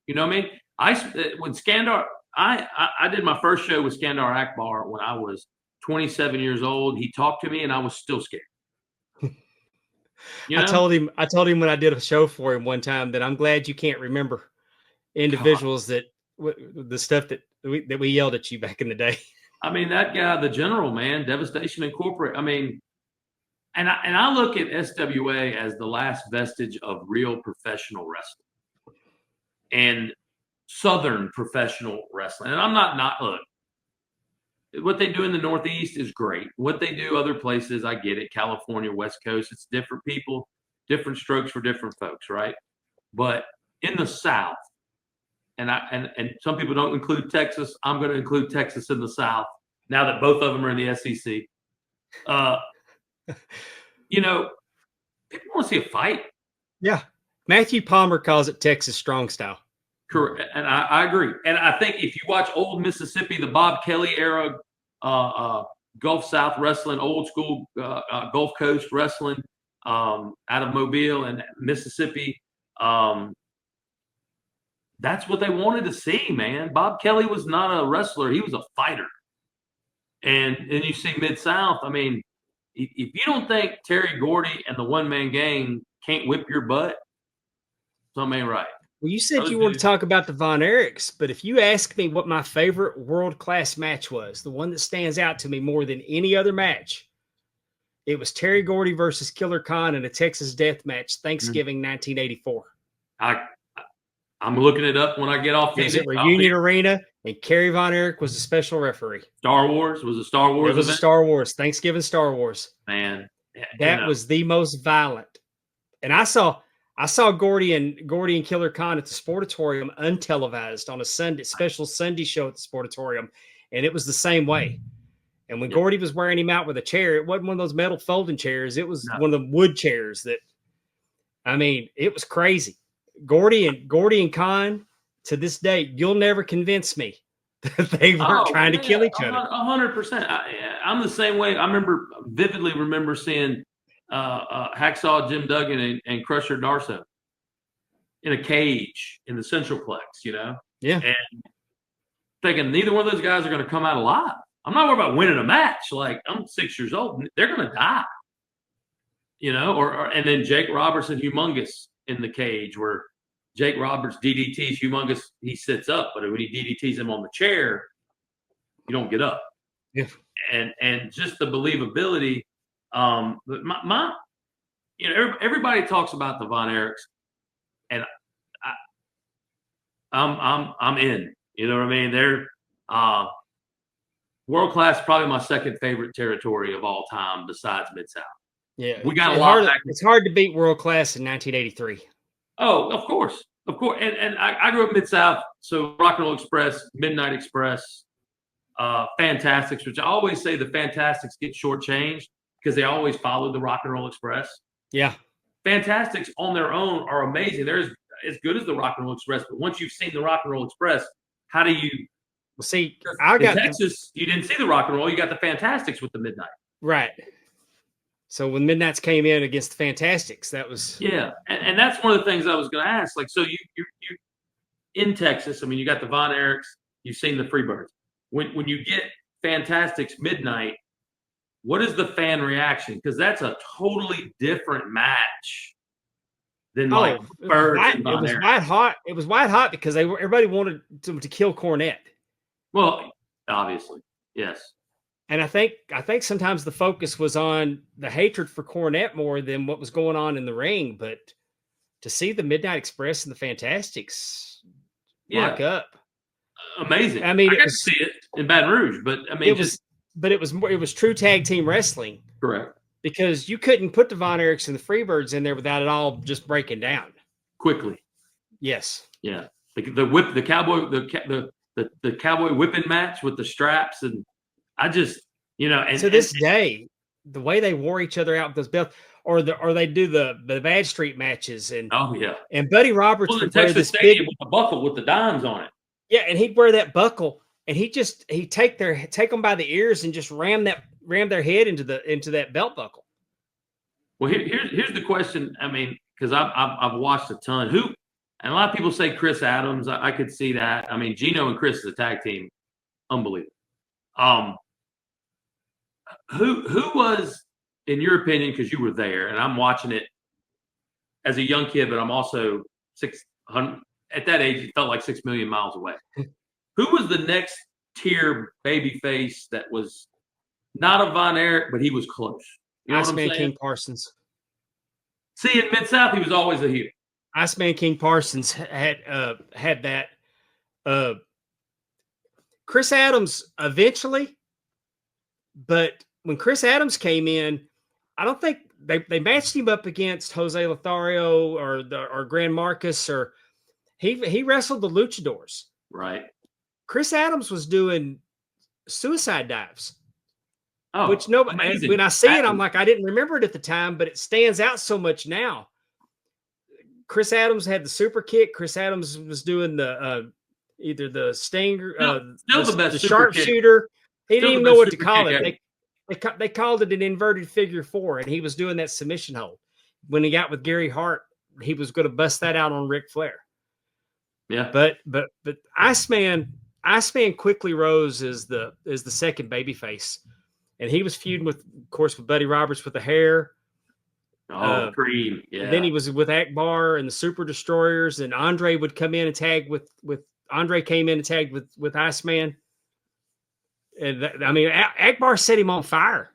You know what I mean? When Skandar, I did my first show with Skandar Akbar when I was 27 years old. He talked to me, and I was still scared. I told him when I did a show for him one time that I'm glad you can't remember individuals that the stuff that we yelled at you back in the day. That guy, the general, man, Devastation Incorporated. And I look at SWA as the last vestige of real professional wrestling and Southern professional wrestling. And I'm not look, what they do in the Northeast is great. What they do other places, I get it. California, West Coast, it's different people, different strokes for different folks, right? But in the South, and some people don't include Texas. I'm going to include Texas in the South now that both of them are in the SEC. People want to see a fight. Yeah. Matthew Palmer calls it Texas strong style. Correct. And I agree. And I think if you watch old Mississippi, the Bob Kelly era, Gulf South wrestling, old school Gulf Coast wrestling out of Mobile and Mississippi, that's what they wanted to see, man. Bob Kelly was not a wrestler. He was a fighter. And you see Mid-South, if you don't think Terry Gordy and the one-man gang can't whip your butt, something ain't right. Well, you said you want to talk about the Von Erichs, but if you ask me what my favorite world-class match was, the one that stands out to me more than any other match, it was Terry Gordy versus Killer Khan in a Texas death match, Thanksgiving 1984. I'm looking it up when I get off. It was at Reunion Arena, and Kerry Von Erich was a special referee. Star Wars was a Star Wars. It was a Star Wars, Thanksgiving Star Wars. Man, that was the most violent. And I saw Gordy and Killer Khan at the Sportatorium untelevised on a special Sunday show at the Sportatorium, and it was the same way. And when Gordy was wearing him out with a chair, it wasn't one of those metal folding chairs. It was one of the wood chairs that, I mean, it was crazy. Gordy and Khan, to this day, you'll never convince me that they weren't trying to kill each other. 100%. I'm the same way. I vividly remember seeing Hacksaw Jim Duggan and Crusher Darso in a cage in the Centralplex, you know? Yeah. And thinking neither one of those guys are going to come out alive. I'm not worried about winning a match. Like, I'm 6 years old. They're going to die, you know? And then Jake Roberts and Humongous in the cage, where Jake Roberts DDTs Humongous. He sits up, but when he DDTs him on the chair, you don't get up. Yeah. And just the believability. You know, everybody talks about the Von Erichs, and I'm in. You know what I mean? They're world class, probably my second favorite territory of all time, besides Mid-South. Yeah, we got a lot. It's hard to beat world class in 1983. Oh, of course. And I grew up Mid-South, so Rock and Roll Express, Midnight Express, Fantastics, which I always say the Fantastics get shortchanged because they always followed the Rock and Roll Express. Yeah. Fantastics on their own are amazing. They're as good as the Rock and Roll Express, but once you've seen the Rock and Roll Express, how do you – well, see, in Texas, you didn't see the Rock and Roll. You got the Fantastics with the Midnight. Right. So when Midnights came in against the Fantastics, that was and that's one of the things I was going to ask. Like, so you in Texas, I mean, you got the Von Erichs, you've seen the Freebirds. When you get Fantastics Midnight, what is the fan reaction? Because that's a totally different match than Birds and Von Erich. White hot. It was white hot because everybody wanted to kill Cornette. Well, obviously, yes. And I think sometimes the focus was on the hatred for Cornette more than what was going on in the ring. But to see the Midnight Express and the Fantastics lock up, amazing. I mean, I got to see it in Baton Rouge, but I mean, it was true tag team wrestling. Correct. Because you couldn't put the Von Erichs and the Freebirds in there without it all just breaking down quickly. Yes. Yeah. The whip, the cowboy, the cowboy whipping match with the straps, and I just, you know, and to this day, the way they wore each other out with those belts, or they do the Bad Street matches, and and Buddy Roberts would wear this Stadium with the buckle with the dimes on it. Yeah, and he'd wear that buckle, and he'd take them by the ears and just ram their head into that belt buckle. Well, here's the question. I mean, because I've watched a ton. And a lot of people say Chris Adams. I could see that. I mean, Gino and Chris is a tag team, unbelievable. Who was, in your opinion, because you were there, and I'm watching it as a young kid, but I'm also 600 at that age. It felt like 6 million miles away. Who was the next tier babyface that was not a Von Erich, but he was close? You know Iceman King Parsons. See, in Mid-South, he was always a heel. Iceman King Parsons had that. Chris Adams eventually, but when Chris Adams came in, I don't think they matched him up against Jose Lothario or Grand Marcus, or he wrestled the Luchadors. Right. Chris Adams was doing suicide dives. Oh, which nobody. When I see it, I'm like, I didn't remember it at the time, but it stands out so much now. Chris Adams had the super kick. Chris Adams was doing the either the stinger, still the best the sharpshooter. He didn't even know what to call it. They called it an inverted figure four, and he was doing that submission hold. When he got with Gary Hart, he was going to bust that out on Ric Flair. Yeah, but Iceman quickly rose as the second babyface. And he was feuding with Buddy Roberts with the hair. Oh, Cream. Yeah. Then he was with Akbar and the Super Destroyers, and Andre would come in and tag with Andre came in and tagged with Iceman. And Akbar set him on fire.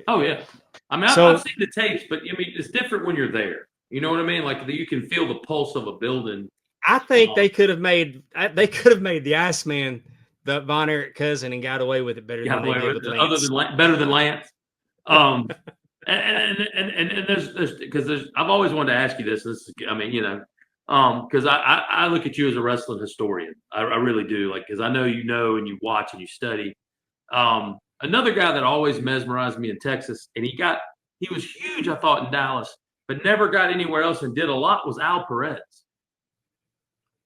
Oh yeah. I mean, I've seen the tapes, but I mean, it's different when you're there. You know what I mean? Like you can feel the pulse of a building. I think they could have made the Iceman the Von Erich cousin and got away with it better than they did with Lance. Better than Lance. And there's because I've always wanted to ask you this. I mean, you know, Because I look at you as a wrestling historian. I really do. Like, because I know you know and you watch and you study. Another guy that always mesmerized me in Texas, and he was huge, I thought, in Dallas, but never got anywhere else and did a lot, was Al Perez.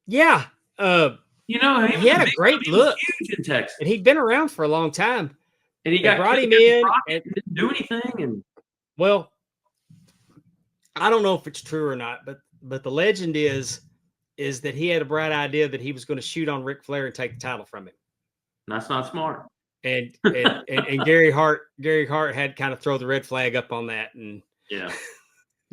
Yeah. You know, he had a great he was look, huge in Texas, and he'd been around for a long time. and he They got brought killed him against in, Crockett and and didn't do anything. And well, I don't know if it's true or not, but the legend is that he had a bright idea that he was going to shoot on Ric Flair and take the title from him. that's not smart. And Gary Hart had kind of throw the red flag up on that. And Yeah.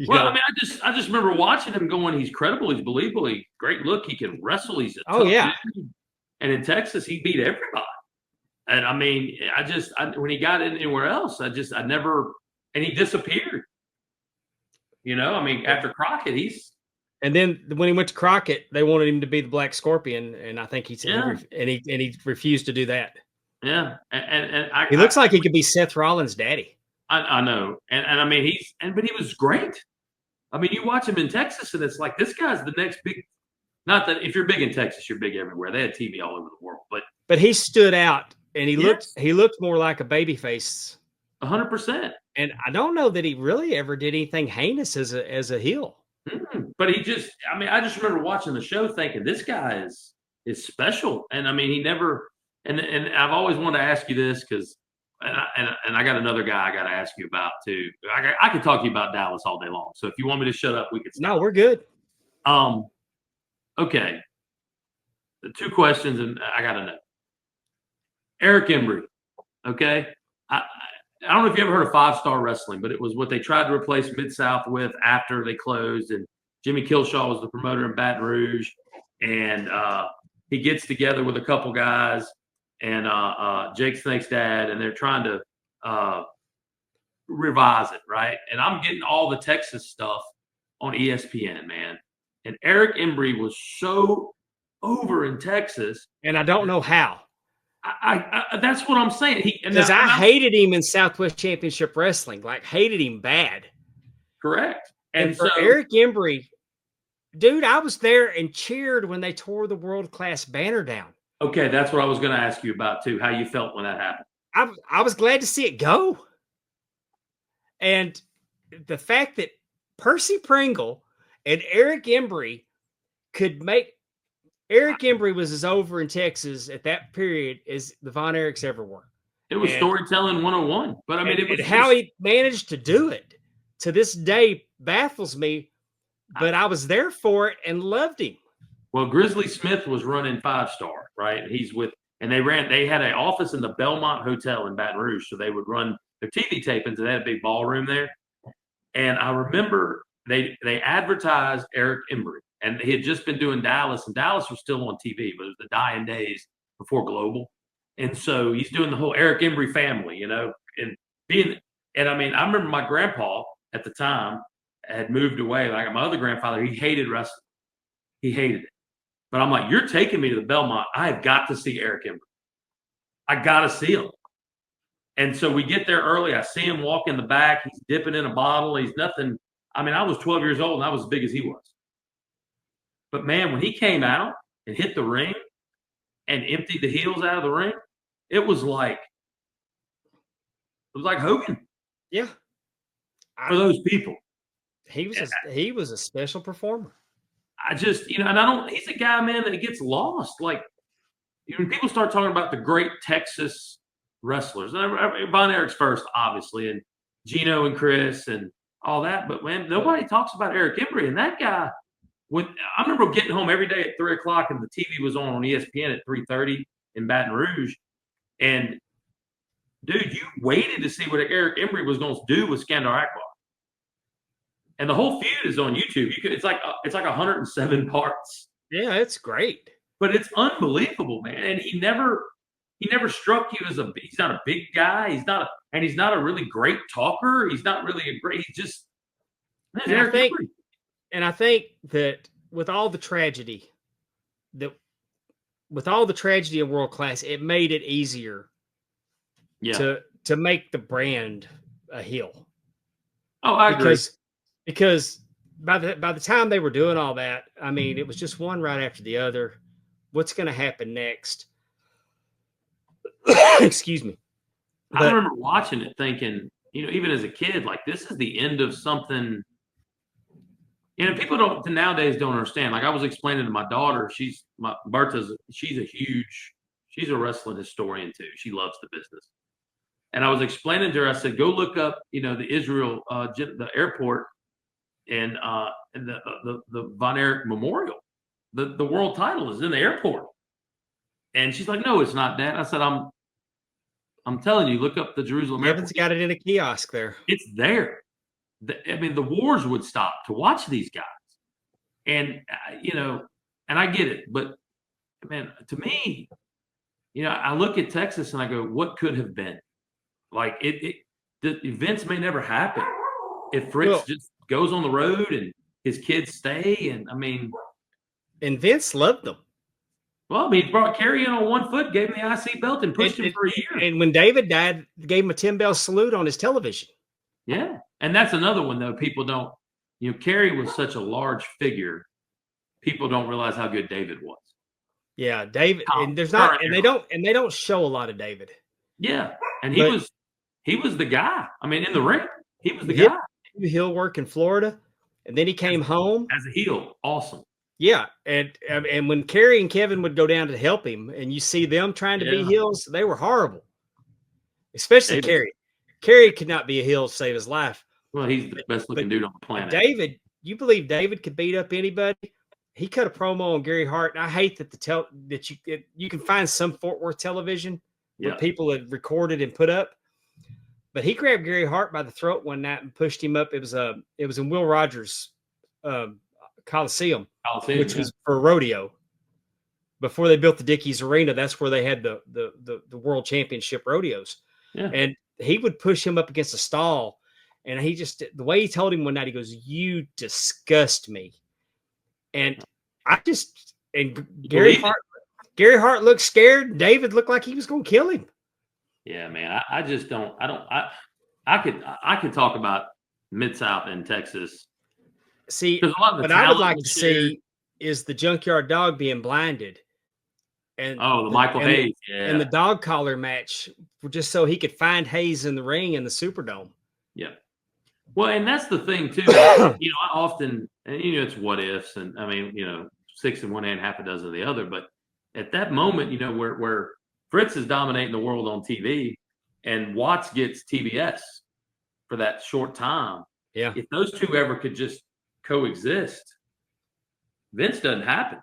Well, I mean, I just remember watching him going, he's credible, he's believable, great look, he can wrestle, he's a tough dude. And in Texas, he beat everybody. And I mean, when he got anywhere else, I never, and he disappeared. You know, I mean, after Crockett, and then when he went to Crockett, they wanted him to be the Black Scorpion, and I think he said, he refused to do that. Yeah, and he looks like he could be Seth Rollins' daddy. I know, and I mean but he was great. I mean, you watch him in Texas, and it's like this guy's the next big. Not that if you're big in Texas, you're big everywhere. They had TV all over the world, but he stood out, and he looked more like a babyface. 100%. And I don't know that he really ever did anything heinous as a heel. Mm-hmm. But I just remember watching the show thinking this guy is special, and I mean he never. And I've always wanted to ask you this because, and I got another guy I got to ask you about too. I could talk to you about Dallas all day long. So if you want me to shut up, we could stop. No, we're good. Okay. The two questions, and I got to know. Eric Embry. Okay. I don't know if you ever heard of 5-Star Wrestling, but it was what they tried to replace Mid-South with after they closed. And Jimmy Killshaw was the promoter in Baton Rouge, and he gets together with a couple guys. And Jake Snake's dad, and they're trying to revise it, right? And I'm getting all the Texas stuff on ESPN, man. And Eric Embry was so over in Texas, and I don't know how. I that's what I'm saying. Because I hated him in Southwest Championship Wrestling, like hated him bad. Correct. And for Eric Embry, dude, I was there and cheered when they tore the World Class banner down. Okay, that's what I was going to ask you about too. How you felt when that happened? I was glad to see it go, and the fact that Percy Pringle and Eric Embry could make Eric Embry was as over in Texas at that period as the Von Erichs ever were. It was storytelling 101. But I mean, it was how he managed to do it to this day baffles me. But I was there for it and loved him. Well, Grizzly Smith was running 5-Star, right? And they had an office in the Belmont Hotel in Baton Rouge. So they would run their TV tapings, and they had a big ballroom there. And I remember they advertised Eric Embry, and he had just been doing Dallas, and Dallas was still on TV, but it was the dying days before Global. And so he's doing the whole Eric Embry family, you know, and I mean, I remember my grandpa at the time had moved away. Like my other grandfather, he hated wrestling. He hated it. But I'm like, you're taking me to the Belmont. I have got to see Eric Embry. I got to see him. And so we get there early. I see him walk in the back. He's dipping in a bottle. He's nothing. I mean, I was 12 years old, and I was as big as he was. But, man, when he came out and hit the ring and emptied the heels out of the ring, it was like Hogan. Yeah. For those people. He was a special performer. I just, you know, and he's a guy, man, that gets lost. Like, when people start talking about the great Texas wrestlers, Von Erich's first, obviously, and Gino and Chris and all that, but man, nobody talks about Eric Embry. And that guy, when I remember getting home every day at 3:00 and the TV was on ESPN at 3:30 in Baton Rouge, and dude, you waited to see what Eric Embry was going to do with Skandar Akbar. And the whole feud is on YouTube. It's like 107 parts. Yeah, it's great. But it's unbelievable, man. And he never struck you as he's not a big guy. He's not a really great talker. He's not really he's just Eric Embry. And I think that with all the tragedy in World Class, it made it easier to make the brand a heel. Oh, I agree. Because by the time they were doing all that, I mean, it was just one right after the other. What's going to happen next? Excuse me. I remember watching it thinking, even as a kid, like this is the end of something. People nowadays don't understand. Like I was explaining to my daughter, she's a wrestling historian too. She loves the business. And I was explaining to her, I said, go look up, the Israel, the airport and the Von Erich Memorial. The world title is in the airport. And she's like, no, it's not, Dad. I said, I'm telling you, look up the Jerusalem airport. Evan's got it in a kiosk there. It's there. The wars would stop to watch these guys. And, and I get it. But, man, to me, I look at Texas and I go, what could have been? Like, the events may never happen if Fritz just goes on the road and his kids stay. And, and Vince loved them. Well, he brought Kerry in on 1 foot, gave him the IC belt, and pushed him for a year. And when David died, gave him a 10-bell salute on his television. Yeah. And that's another one, though. People don't, Kerry was such a large figure. People don't realize how good David was. Yeah, David. And they don't show a lot of David. Yeah. And he was the guy. In the ring, he was the guy. Heel work in Florida. And then he came home. As a heel. Awesome. Yeah, and when Kerry and Kevin would go down to help him, and you see them trying to be heels, they were horrible. Especially Kerry. Kerry could not be a heel to save his life. Well, he's the best looking dude on the planet. David, you believe David could beat up anybody? He cut a promo on Gary Hart, and I hate that you can find some Fort Worth television where people had recorded and put up. But he grabbed Gary Hart by the throat one night and pushed him up. It was in Will Rogers' Coliseum, which was for rodeo. Before they built the Dickies Arena, that's where they had the World Championship rodeos. Yeah. And he would push him up against a stall, and the way he told him one night, he goes, "You disgust me." And Gary Hart looked scared. David looked like he was going to kill him. Yeah, man. I could talk about Mid-South and Texas. See, what I would like to see is the Junkyard Dog being blinded. And the Michael Hayes. And the dog collar match, just so he could find Hayes in the ring in the Superdome. Yeah. Well, and that's the thing, too. I often, it's what ifs. And, 6 in one hand, half a dozen of the other. But at that moment, where Fritz is dominating the world on TV and Watts gets TBS for that short time. Yeah. If those two ever could just coexist, Vince doesn't happen.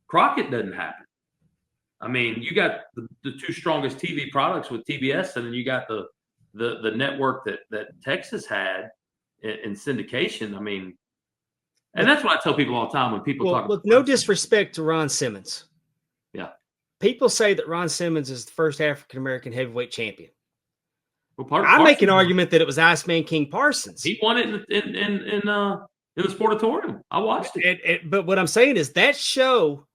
Crockett doesn't happen. You got the two strongest TV products with TBS, and then you got the network that Texas had in syndication. And that's what I tell people all the time when people talk. Look, no disrespect to Ron Simmons. Yeah. People say that Ron Simmons is the first African American heavyweight champion. Well, I make an argument that it was Iceman King Parsons. He won it in the Sportatorium. I watched it. But what I'm saying is that show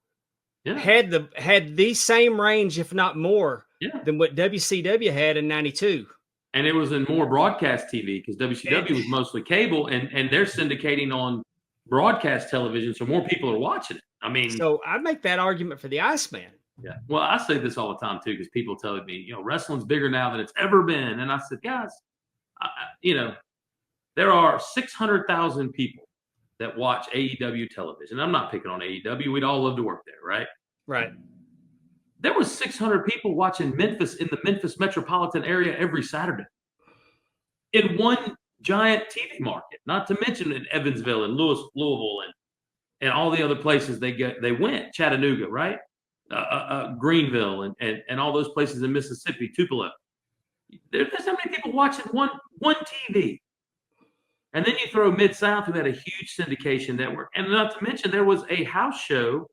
had the same range, if not more, than what WCW had in '92. And it was in more broadcast TV because WCW was mostly cable, and they're syndicating on broadcast television, so more people are watching it. So I make that argument for the Iceman. Yeah. Well, I say this all the time too, because people tell me, wrestling's bigger now than it's ever been. And I said, guys, there are 600,000 people that watch AEW television. I'm not picking on AEW. We'd all love to work there, right? Right. There was 600 people watching Memphis in the Memphis metropolitan area every Saturday in one giant TV market, not to mention in Evansville and Louisville and all the other places they went, Chattanooga, right? Greenville and all those places in Mississippi, Tupelo. There's so many people watching one TV. And then you throw Mid-South, who had a huge syndication network. And not to mention, there was a house show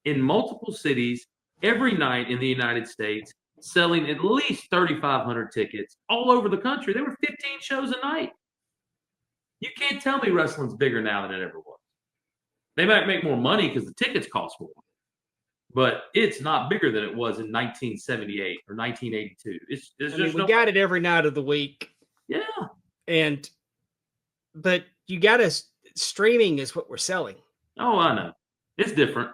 in multiple cities every night in the United States, selling at least 3,500 tickets all over the country. There were 15 shows a night. You can't tell me wrestling's bigger now than it ever was. They might make more money because the tickets cost more. But it's not bigger than it was in 1978 or 1982. We got it every night of the week. Yeah. But you got to streaming is what we're selling. Oh, I know. It's different.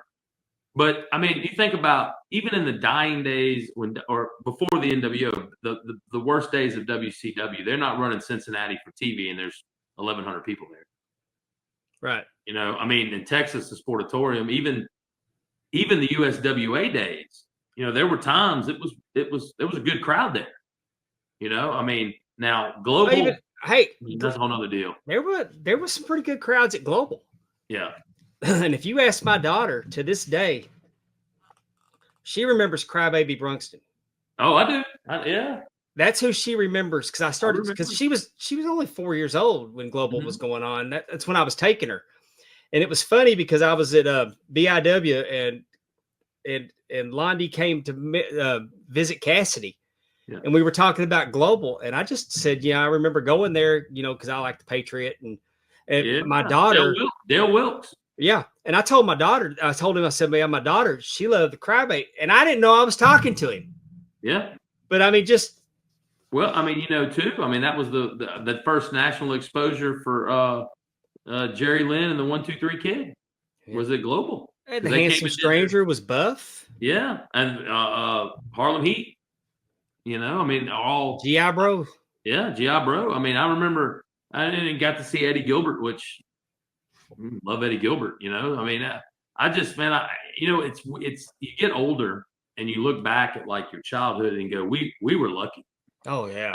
But I mean, you think about even in the dying days or before the NWO, the worst days of WCW, they're not running Cincinnati for TV, and there's 1,100 people there. Right. You know, I mean, in Texas, the Sportatorium, even the USWA days, you know, there were times there was a good crowd there. You know, I mean, now Global, that's a whole nother deal. There were some pretty good crowds at Global. Yeah. And if you ask my daughter to this day, she remembers Crybaby Brunkston. Oh, I do. Yeah. That's who she remembers because she was only 4 years old when Global was going on. That's when I was taking her, and it was funny because I was at BIW and Londi came to visit Cassidy, and we were talking about Global, and I just said, I remember going there, because I like the Patriot and my daughter Dale Wilkes. Yeah. And I told my daughter, I said, man, my daughter, she loved the Crybaby. And I didn't know I was talking to him. Yeah. But I mean, well, I mean, too, I mean, that was the first national exposure for Jerry Lynn and the 1-2-3 Kid. Was it Global? And the Handsome Stranger was Buff. Yeah. And Harlem Heat. I mean, all G.I. Bro. Yeah, G.I. Bro. I mean, I remember I didn't got to see Eddie Gilbert, which love Eddie Gilbert, I mean, I just, man, it's you get older and you look back at like your childhood and go, we were lucky. Oh yeah.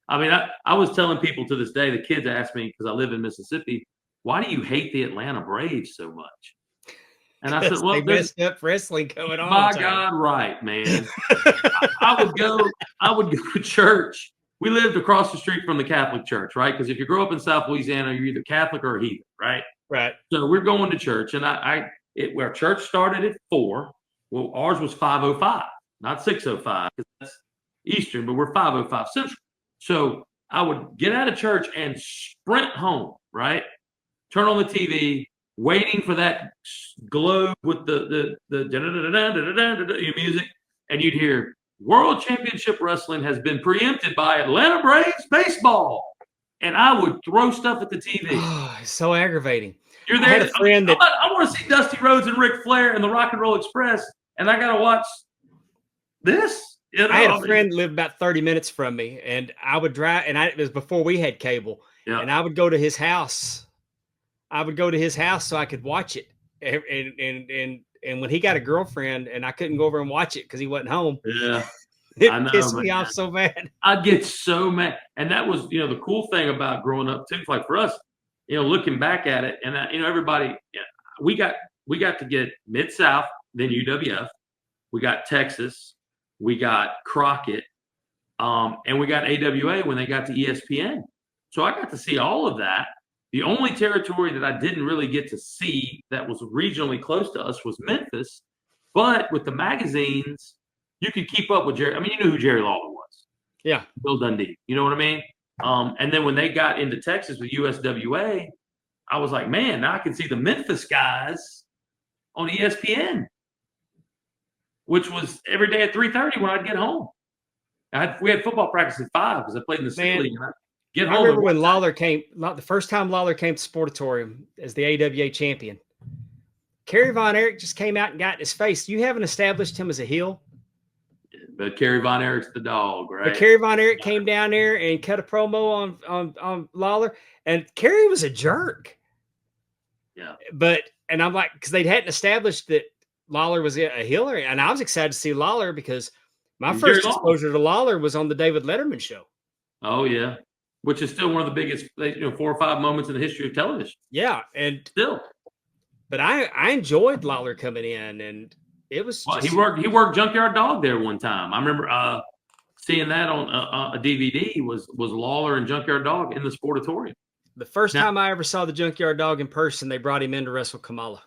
I was telling people to this day, the kids ask me, because I live in Mississippi, why do you hate the Atlanta Braves so much? And I said, well, they messed up wrestling going on. My God, right, man. I would go to church. We lived across the street from the Catholic church, right? Because if you grow up in South Louisiana, you're either Catholic or a heathen, right? Right. So we're going to church, and our church started at 4. Well, ours was 5:05, not 6:05, because that's Eastern, but we're 5:05 Central. So I would get out of church and sprint home, right? Turn on the TV, waiting for that globe with the music, and you'd hear, World Championship Wrestling has been preempted by Atlanta Braves baseball. And I would throw stuff at the TV. Oh, it's so aggravating. You're there. I had a friend I want to see Dusty Rhodes and Ric Flair and the Rock and Roll Express, and I got to watch this. I had a friend live about 30 minutes from me, and I would drive, and it was before we had cable, and I would go to his house. So I could watch it. And when he got a girlfriend and I couldn't go over and watch it because he wasn't home. Yeah. It pissed me off so bad. I'd get so mad. And that was, the cool thing about growing up too, like for us, looking back at it, and everybody, we got to get Mid-South, then UWF. We got Texas. We got Crockett. And we got AWA when they got to ESPN. So I got to see all of that. The only territory that I didn't really get to see that was regionally close to us was Memphis. But with the magazines, you could keep up with Jerry. I mean, you knew who Jerry Lawler was. Yeah. Bill Dundee. You know what I mean? And then when they got into Texas with USWA, I was like, man, now I can see the Memphis guys on ESPN, which was every day at 3:30 when I'd get home. We had football practice at 5 because I played in the city league. I remember when Lawler came, the first time Lawler came to Sportatorium as the AWA champion. Kerry Von Erich just came out and got in his face. You haven't established him as a heel. But Kerry Von Erich's the dog, right? But Kerry Von Erich came down there and cut a promo on Lawler, and Kerry was a jerk. Yeah. And I'm like, because they hadn't established that Lawler was a healer, and I was excited to see Lawler because my first exposure to Lawler was on the David Letterman show. Oh yeah. Which is still one of the biggest, 4 or 5 moments in the history of television. Yeah, and still. But I enjoyed Lawler coming in, and it was. He worked Junkyard Dog there one time. I remember seeing that on a DVD. Was Lawler and Junkyard Dog in the Sportatorium? The first time I ever saw the Junkyard Dog in person, they brought him in to wrestle Kamala.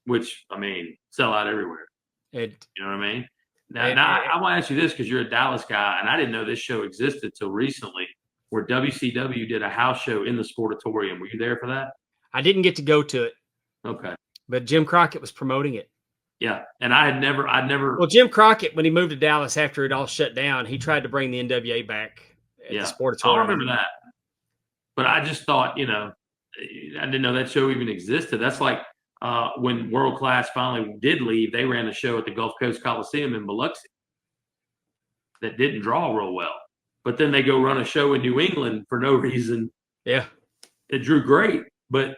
Which, I mean, sell out everywhere. You know what I mean? Now I want to ask you this because you're a Dallas guy, and I didn't know this show existed till recently, where WCW did a house show in the Sportatorium. Were you there for that? I didn't get to go to it. Okay. But Jim Crockett was promoting it. Yeah. And I'd never. Well, Jim Crockett, when he moved to Dallas after it all shut down, he tried to bring the NWA back at the Sportatorium. I remember that. But I just thought, I didn't know that show even existed. That's like when World Class finally did leave, they ran a show at the Gulf Coast Coliseum in Biloxi that didn't draw real well. But then they go run a show in New England for no reason. Yeah. It drew great, but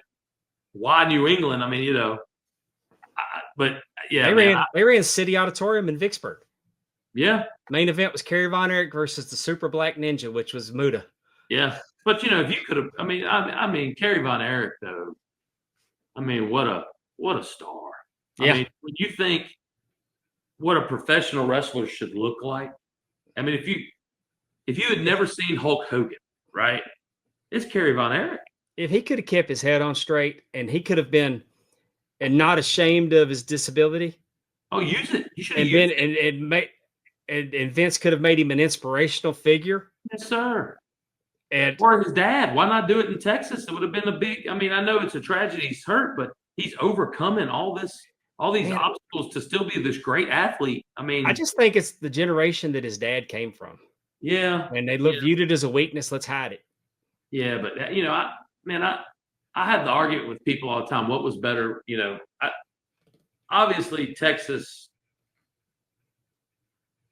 why New England? I mean, but yeah, they ran City Auditorium in Vicksburg. Yeah. Main event was Kerry Von Erich versus the Super Black Ninja, which was Muda. Yeah, but if you could have, I mean, Kerry Von Erich though. I mean, what a star. Yeah. I mean, when you think what a professional wrestler should look like, I mean, if you had never seen Hulk Hogan, right? It's Kerry Von Erich. If he could have kept his head on straight and he could have been and not ashamed of his disability. Oh, use it. You should have used it. And Vince could have made him an inspirational figure. Yes, sir. And or his dad. Why not do it in Texas? It would have been a big. I mean, I know it's a tragedy. He's hurt, but he's overcoming all these obstacles to still be this great athlete. I mean, I just think it's the generation that his dad came from. Yeah, and they viewed it as a weakness. Let's hide it. Yeah, but I had the argument with people all the time. What was better? Obviously Texas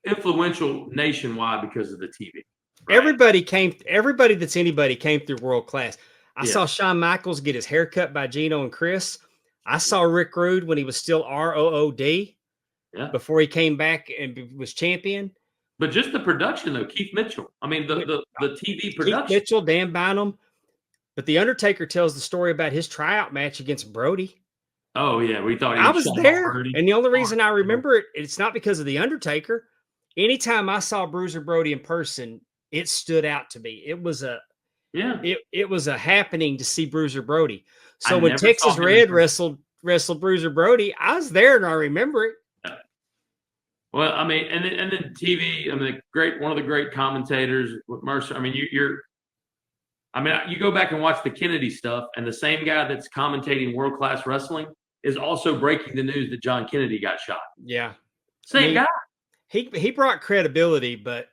influential nationwide because of the TV. Right? Everybody that's anybody came through World Class. I saw Shawn Michaels get his hair cut by Gino and Chris. I saw Rick Rude when he was still ROOD. Yeah. Before he came back and was champion. But just the production, though, Keith Mitchell. I mean, the TV production. Keith Mitchell, Dan Bynum. But The Undertaker tells the story about his tryout match against Brody. Oh, yeah. We thought I was there. And the only reason I remember it, it's not because of The Undertaker. Anytime I saw Bruiser Brody in person, it stood out to me. It was it was a happening to see Bruiser Brody. So when Texas Red wrestled Bruiser Brody, I was there and I remember it. Well, I mean, and then TV. I mean, one of the great commentators with Mercer. I mean, you go back and watch the Kennedy stuff, and the same guy that's commentating World Class Wrestling is also breaking the news that John Kennedy got shot. Yeah, same guy. He brought credibility, but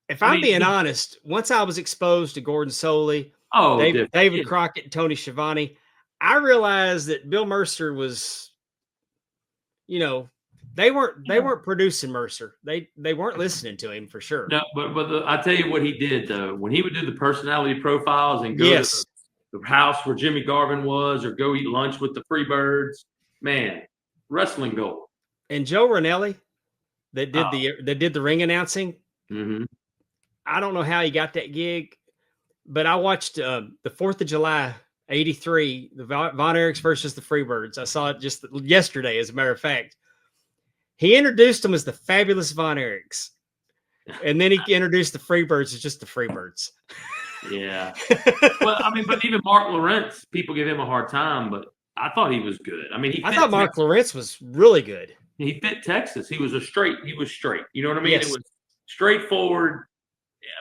if I'm being honest, once I was exposed to Gordon Soley, David Crockett, and Tony Schiavone, I realized that Bill Mercer was, they weren't producing Mercer. They weren't listening to him for sure. No, but I tell you what he did though. When he would do the personality profiles and go to the house where Jimmy Garvin was, or go eat lunch with the Freebirds, man, wrestling gold. And Joe Ranelli, that did the ring announcing. Mm-hmm. I don't know how he got that gig, but I watched the 4th of July '83, the Von Erichs versus the Freebirds. I saw it just yesterday, as a matter of fact. He introduced them as the Fabulous Von Erichs, and then he introduced the Freebirds as just the Freebirds. Yeah. Well, I mean, but even Mark Lawrence, people give him a hard time, but I thought he was good. I mean, I thought Mark Lawrence was really good. He fit Texas. He was straight. You know what I mean? Yes. It was straightforward,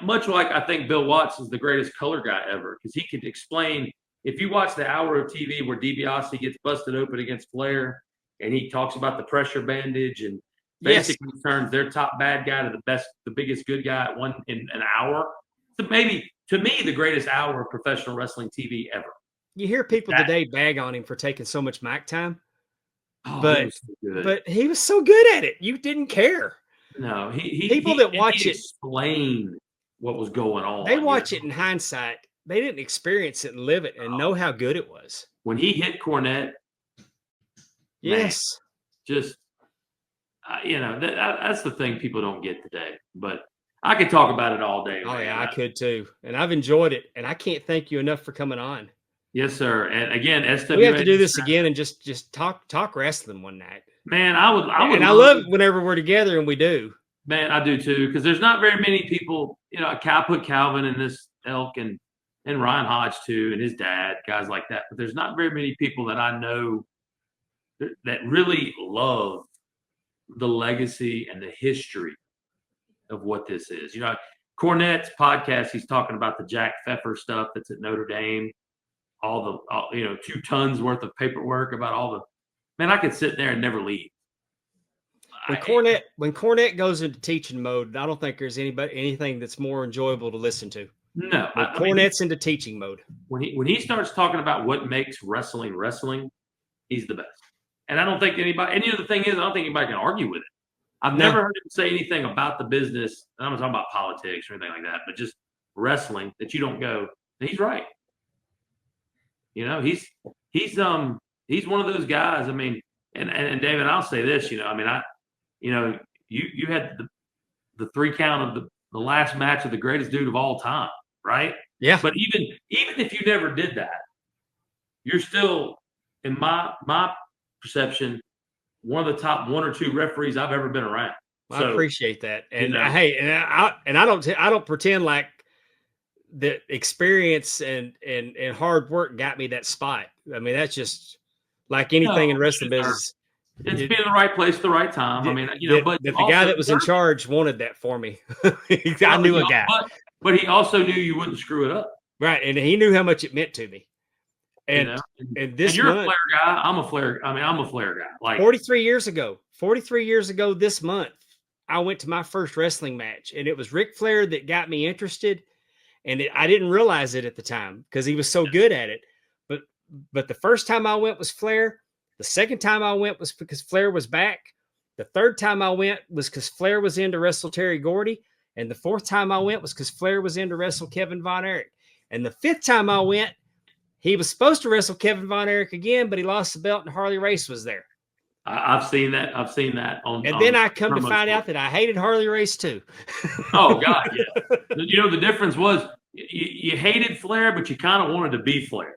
much like I think Bill Watts is the greatest color guy ever, because he could explain. If you watch the hour of TV where DiBiase gets busted open against Flair, and he talks about the pressure bandage and basically turns their top bad guy to the biggest good guy in an hour. So maybe, to me, the greatest hour of professional wrestling TV ever. You hear people today bag on him for taking so much mic time. Oh, but he was so good at it. You didn't care. No, people that watch it explain what was going on. They watch it in hindsight. They didn't experience it and live it and know how good it was. When he hit Cornette, yes, man, just that's the thing people don't get today. But I could talk about it all day. Oh man. Yeah, I could too, and I've enjoyed it. And I can't thank you enough for coming on. Yes, sir. And again, SWA. We have to do this again and just talk wrestling one night. Man, I would. And I love it whenever we're together, and we do. Man, I do too, because there's not very many people. I put Calvin in this elk and Ryan Hodge too, and his dad, guys like that. But there's not very many people that I know that really love the legacy and the history of what this is. Cornette's podcast, he's talking about the Jack Pfeffer stuff that's at Notre Dame. All 2 tons worth of paperwork about all the, man, I could sit there and never leave. When Cornette goes into teaching mode, I don't think there's anything that's more enjoyable to listen to. No, But I mean, Cornette's into teaching mode. when he starts talking about what makes wrestling, he's the best. And I don't think anybody. And the thing is, I don't think anybody can argue with it. I've No. never heard him say anything about the business. I'm not talking about politics or anything like that, but just wrestling that you don't go. He's right. He's one of those guys. I mean, and David, I'll say this. You had the 3 count of the last match of the greatest dude of all time, right? Yeah. But even if you never did that, you're still, in my perception, one of the top 1 or 2 referees I've ever been around. I appreciate that. And hey, and I don't pretend like the experience and hard work got me that spot. I mean, that's just like anything in wrestling business. It's being in the right place at the right time. I mean, but the guy that was in charge wanted that for me. I knew a guy, but he also knew you wouldn't screw it up, right? And he knew how much it meant to me. And this you're month, a Flair guy. I'm a Flair. I mean, I'm a Flair guy. Like 43 years ago this month, I went to my first wrestling match, and it was Ric Flair that got me interested. And I didn't realize it at the time because he was so good at it. But the first time I went was Flair. The second time I went was because Flair was back. The third time I went was because Flair was in to wrestle Terry Gordy. And the fourth time I went was because Flair was in to wrestle Kevin Von Erich. And the fifth time I went, he was supposed to wrestle Kevin Von Erich again, but he lost the belt and Harley Race was there. I've seen that. And then I come to find out that I hated Harley Race too. Oh, God, yeah. The difference was you hated Flair, but you kind of wanted to be Flair.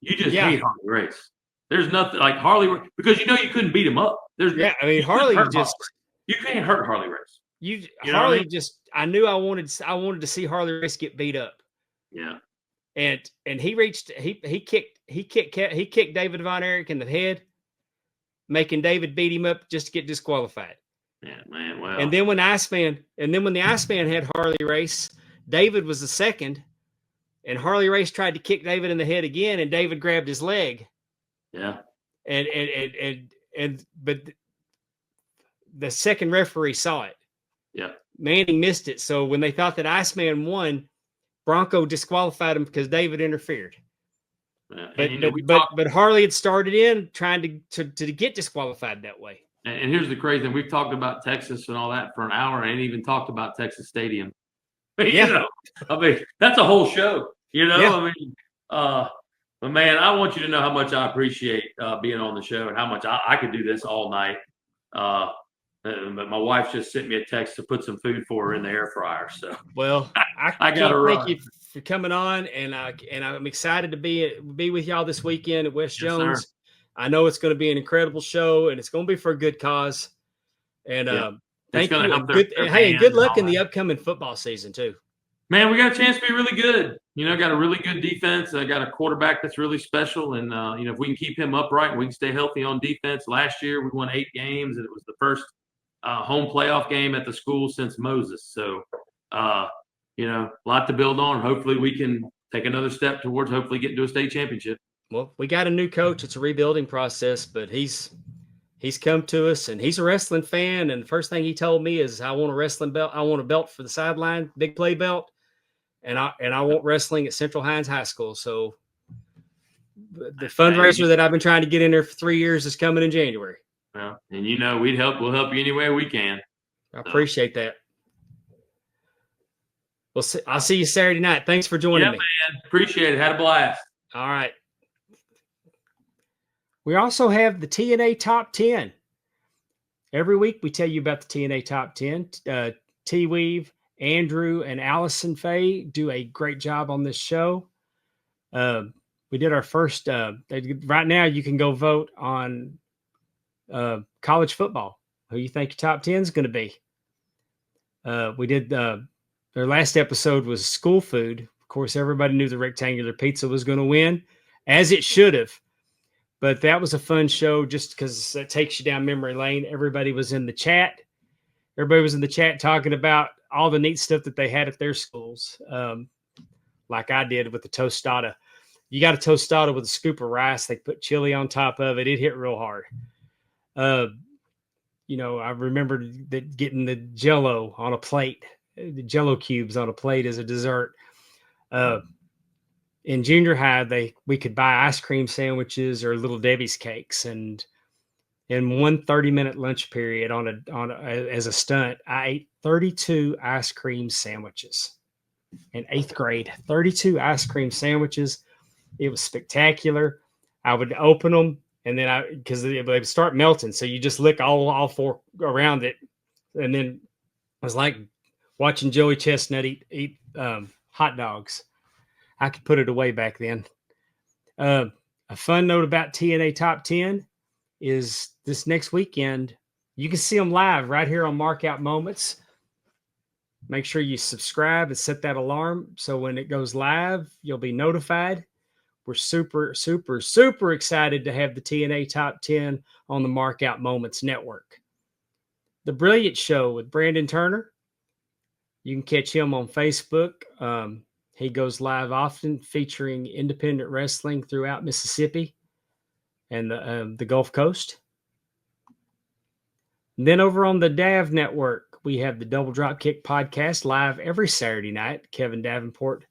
You just hate Harley Race. There's nothing like Harley because you couldn't beat him up. Harley just you can't hurt Harley Race. Harley just I knew I wanted to see Harley Race get beat up. Yeah. And he kicked David Von Erich in the head, making David beat him up just to get disqualified. Yeah, man. Well. And then when the Iceman had Harley Race, David was the second, and Harley Race tried to kick David in the head again, and David grabbed his leg. Yeah. But the second referee saw it. Yeah. Manning missed it. So when they thought that Iceman won, Bronco disqualified him because David interfered. Yeah. But Harley had started in trying to get disqualified that way. And here's the crazy thing. We've talked about Texas and all that for an hour and ain't even talked about Texas Stadium. I mean, that's a whole show, Yeah. I mean, but man, I want you to know how much I appreciate being on the show and how much I could do this all night. But my wife just sent me a text to put some food for her in the air fryer. So, well, I gotta run. Thank you for coming on, and I'm excited to be with y'all this weekend at West Jones. Sir. I know it's going to be an incredible show, and it's going to be for a good cause. And thank you. Good luck in the upcoming football season too. Man, we got a chance to be really good. Got a really good defense. I got a quarterback that's really special. And, if we can keep him upright and we can stay healthy on defense. Last year, we won 8 games, and it was the first home playoff game at the school since Moses. So, a lot to build on. Hopefully we can take another step towards hopefully getting to a state championship. Well, we got a new coach. It's a rebuilding process, but he's come to us, and he's a wrestling fan. And the first thing he told me is, I want a wrestling belt. I want a belt for the sideline, big play belt. And I want wrestling at Central Hines High School. So the fundraiser that I've been trying to get in there for 3 years is coming in January. Well, and we'll help you any way we can. I appreciate that. Well, I'll see you Saturday night. Thanks for joining me. Man. Appreciate it. Had a blast. All right. We also have the TNA Top 10. Every week we tell you about the TNA Top 10. T-Weave, Andrew, and Allison Faye do a great job on this show. We did our first. Right now, you can go vote on college football. Who you think your top 10 is going to be? We did. Their last episode was school food. Of course, everybody knew the rectangular pizza was going to win, as it should have. But that was a fun show just because it takes you down memory lane. Everybody was in the chat. Everybody was in the chat talking about all the neat stuff that they had at their schools, like I did with the tostada. You got a tostada with a scoop of rice. They put chili on top of it. It hit real hard. I remember getting the Jell-O on a plate, the Jell-O cubes on a plate as a dessert. In junior high, we could buy ice cream sandwiches or Little Debbie's cakes, and in one 30-minute lunch period as a stunt, I ate 32 ice cream sandwiches in 8th grade. 32 ice cream sandwiches. It was spectacular. I would open them, and then because they would start melting, so you just lick all four around it, and then it was like watching Joey Chestnut eat hot dogs. I could put it away back then. A fun note about TNA Top 10 is this next weekend. You can see them live right here on Markout Moments. Make sure you subscribe and set that alarm so when it goes live, you'll be notified. We're super, super, super excited to have the TNA Top 10 on the Markout Moments Network. The Brilliant Show with Brandon Turner. You can catch him on Facebook. He goes live often featuring independent wrestling throughout Mississippi and the Gulf Coast. And then over on the DAV Network, we have the Double Dropkick Podcast live every Saturday night. Kevin Davenport.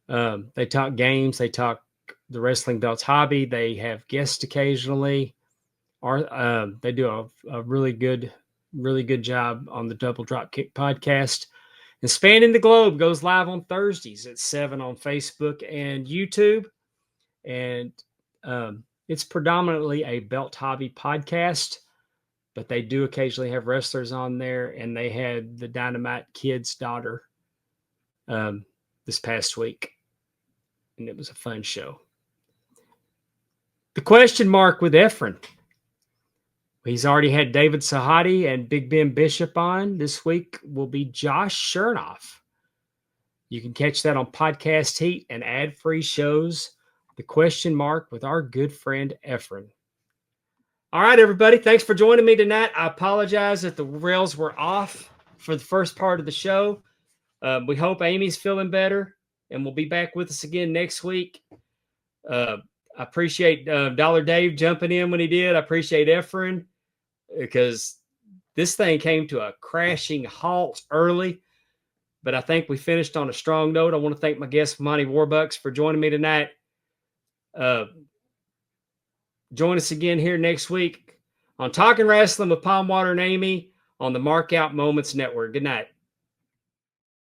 They talk games. They talk the wrestling belts hobby. They have guests occasionally. They do a really good job on the Double Dropkick Podcast. And Spanning the Globe goes live on Thursdays at 7 on Facebook and YouTube. And it's predominantly a belt hobby podcast, but they do occasionally have wrestlers on there. And they had the Dynamite Kid's daughter this past week. And it was a fun show. The question mark with Efren. He's already had David Sahadi and Big Ben Bishop on. This week will be Josh Chernoff. You can catch that on Podcast Heat and ad-free shows. The question mark with our good friend Efren. All right, everybody. Thanks for joining me tonight. I apologize that the rails were off for the first part of the show. We hope Amy's feeling better and will be back with us again next week. I appreciate Dollar Dave jumping in when he did. I appreciate Efren, because this thing came to a crashing halt early, but I think we finished on a strong note. I want to thank my guest, Monty Warbucks, for joining me tonight. Join us again here next week on Talking Wrestling with Pondwater and Amy on the Markout Moments Network. Good night.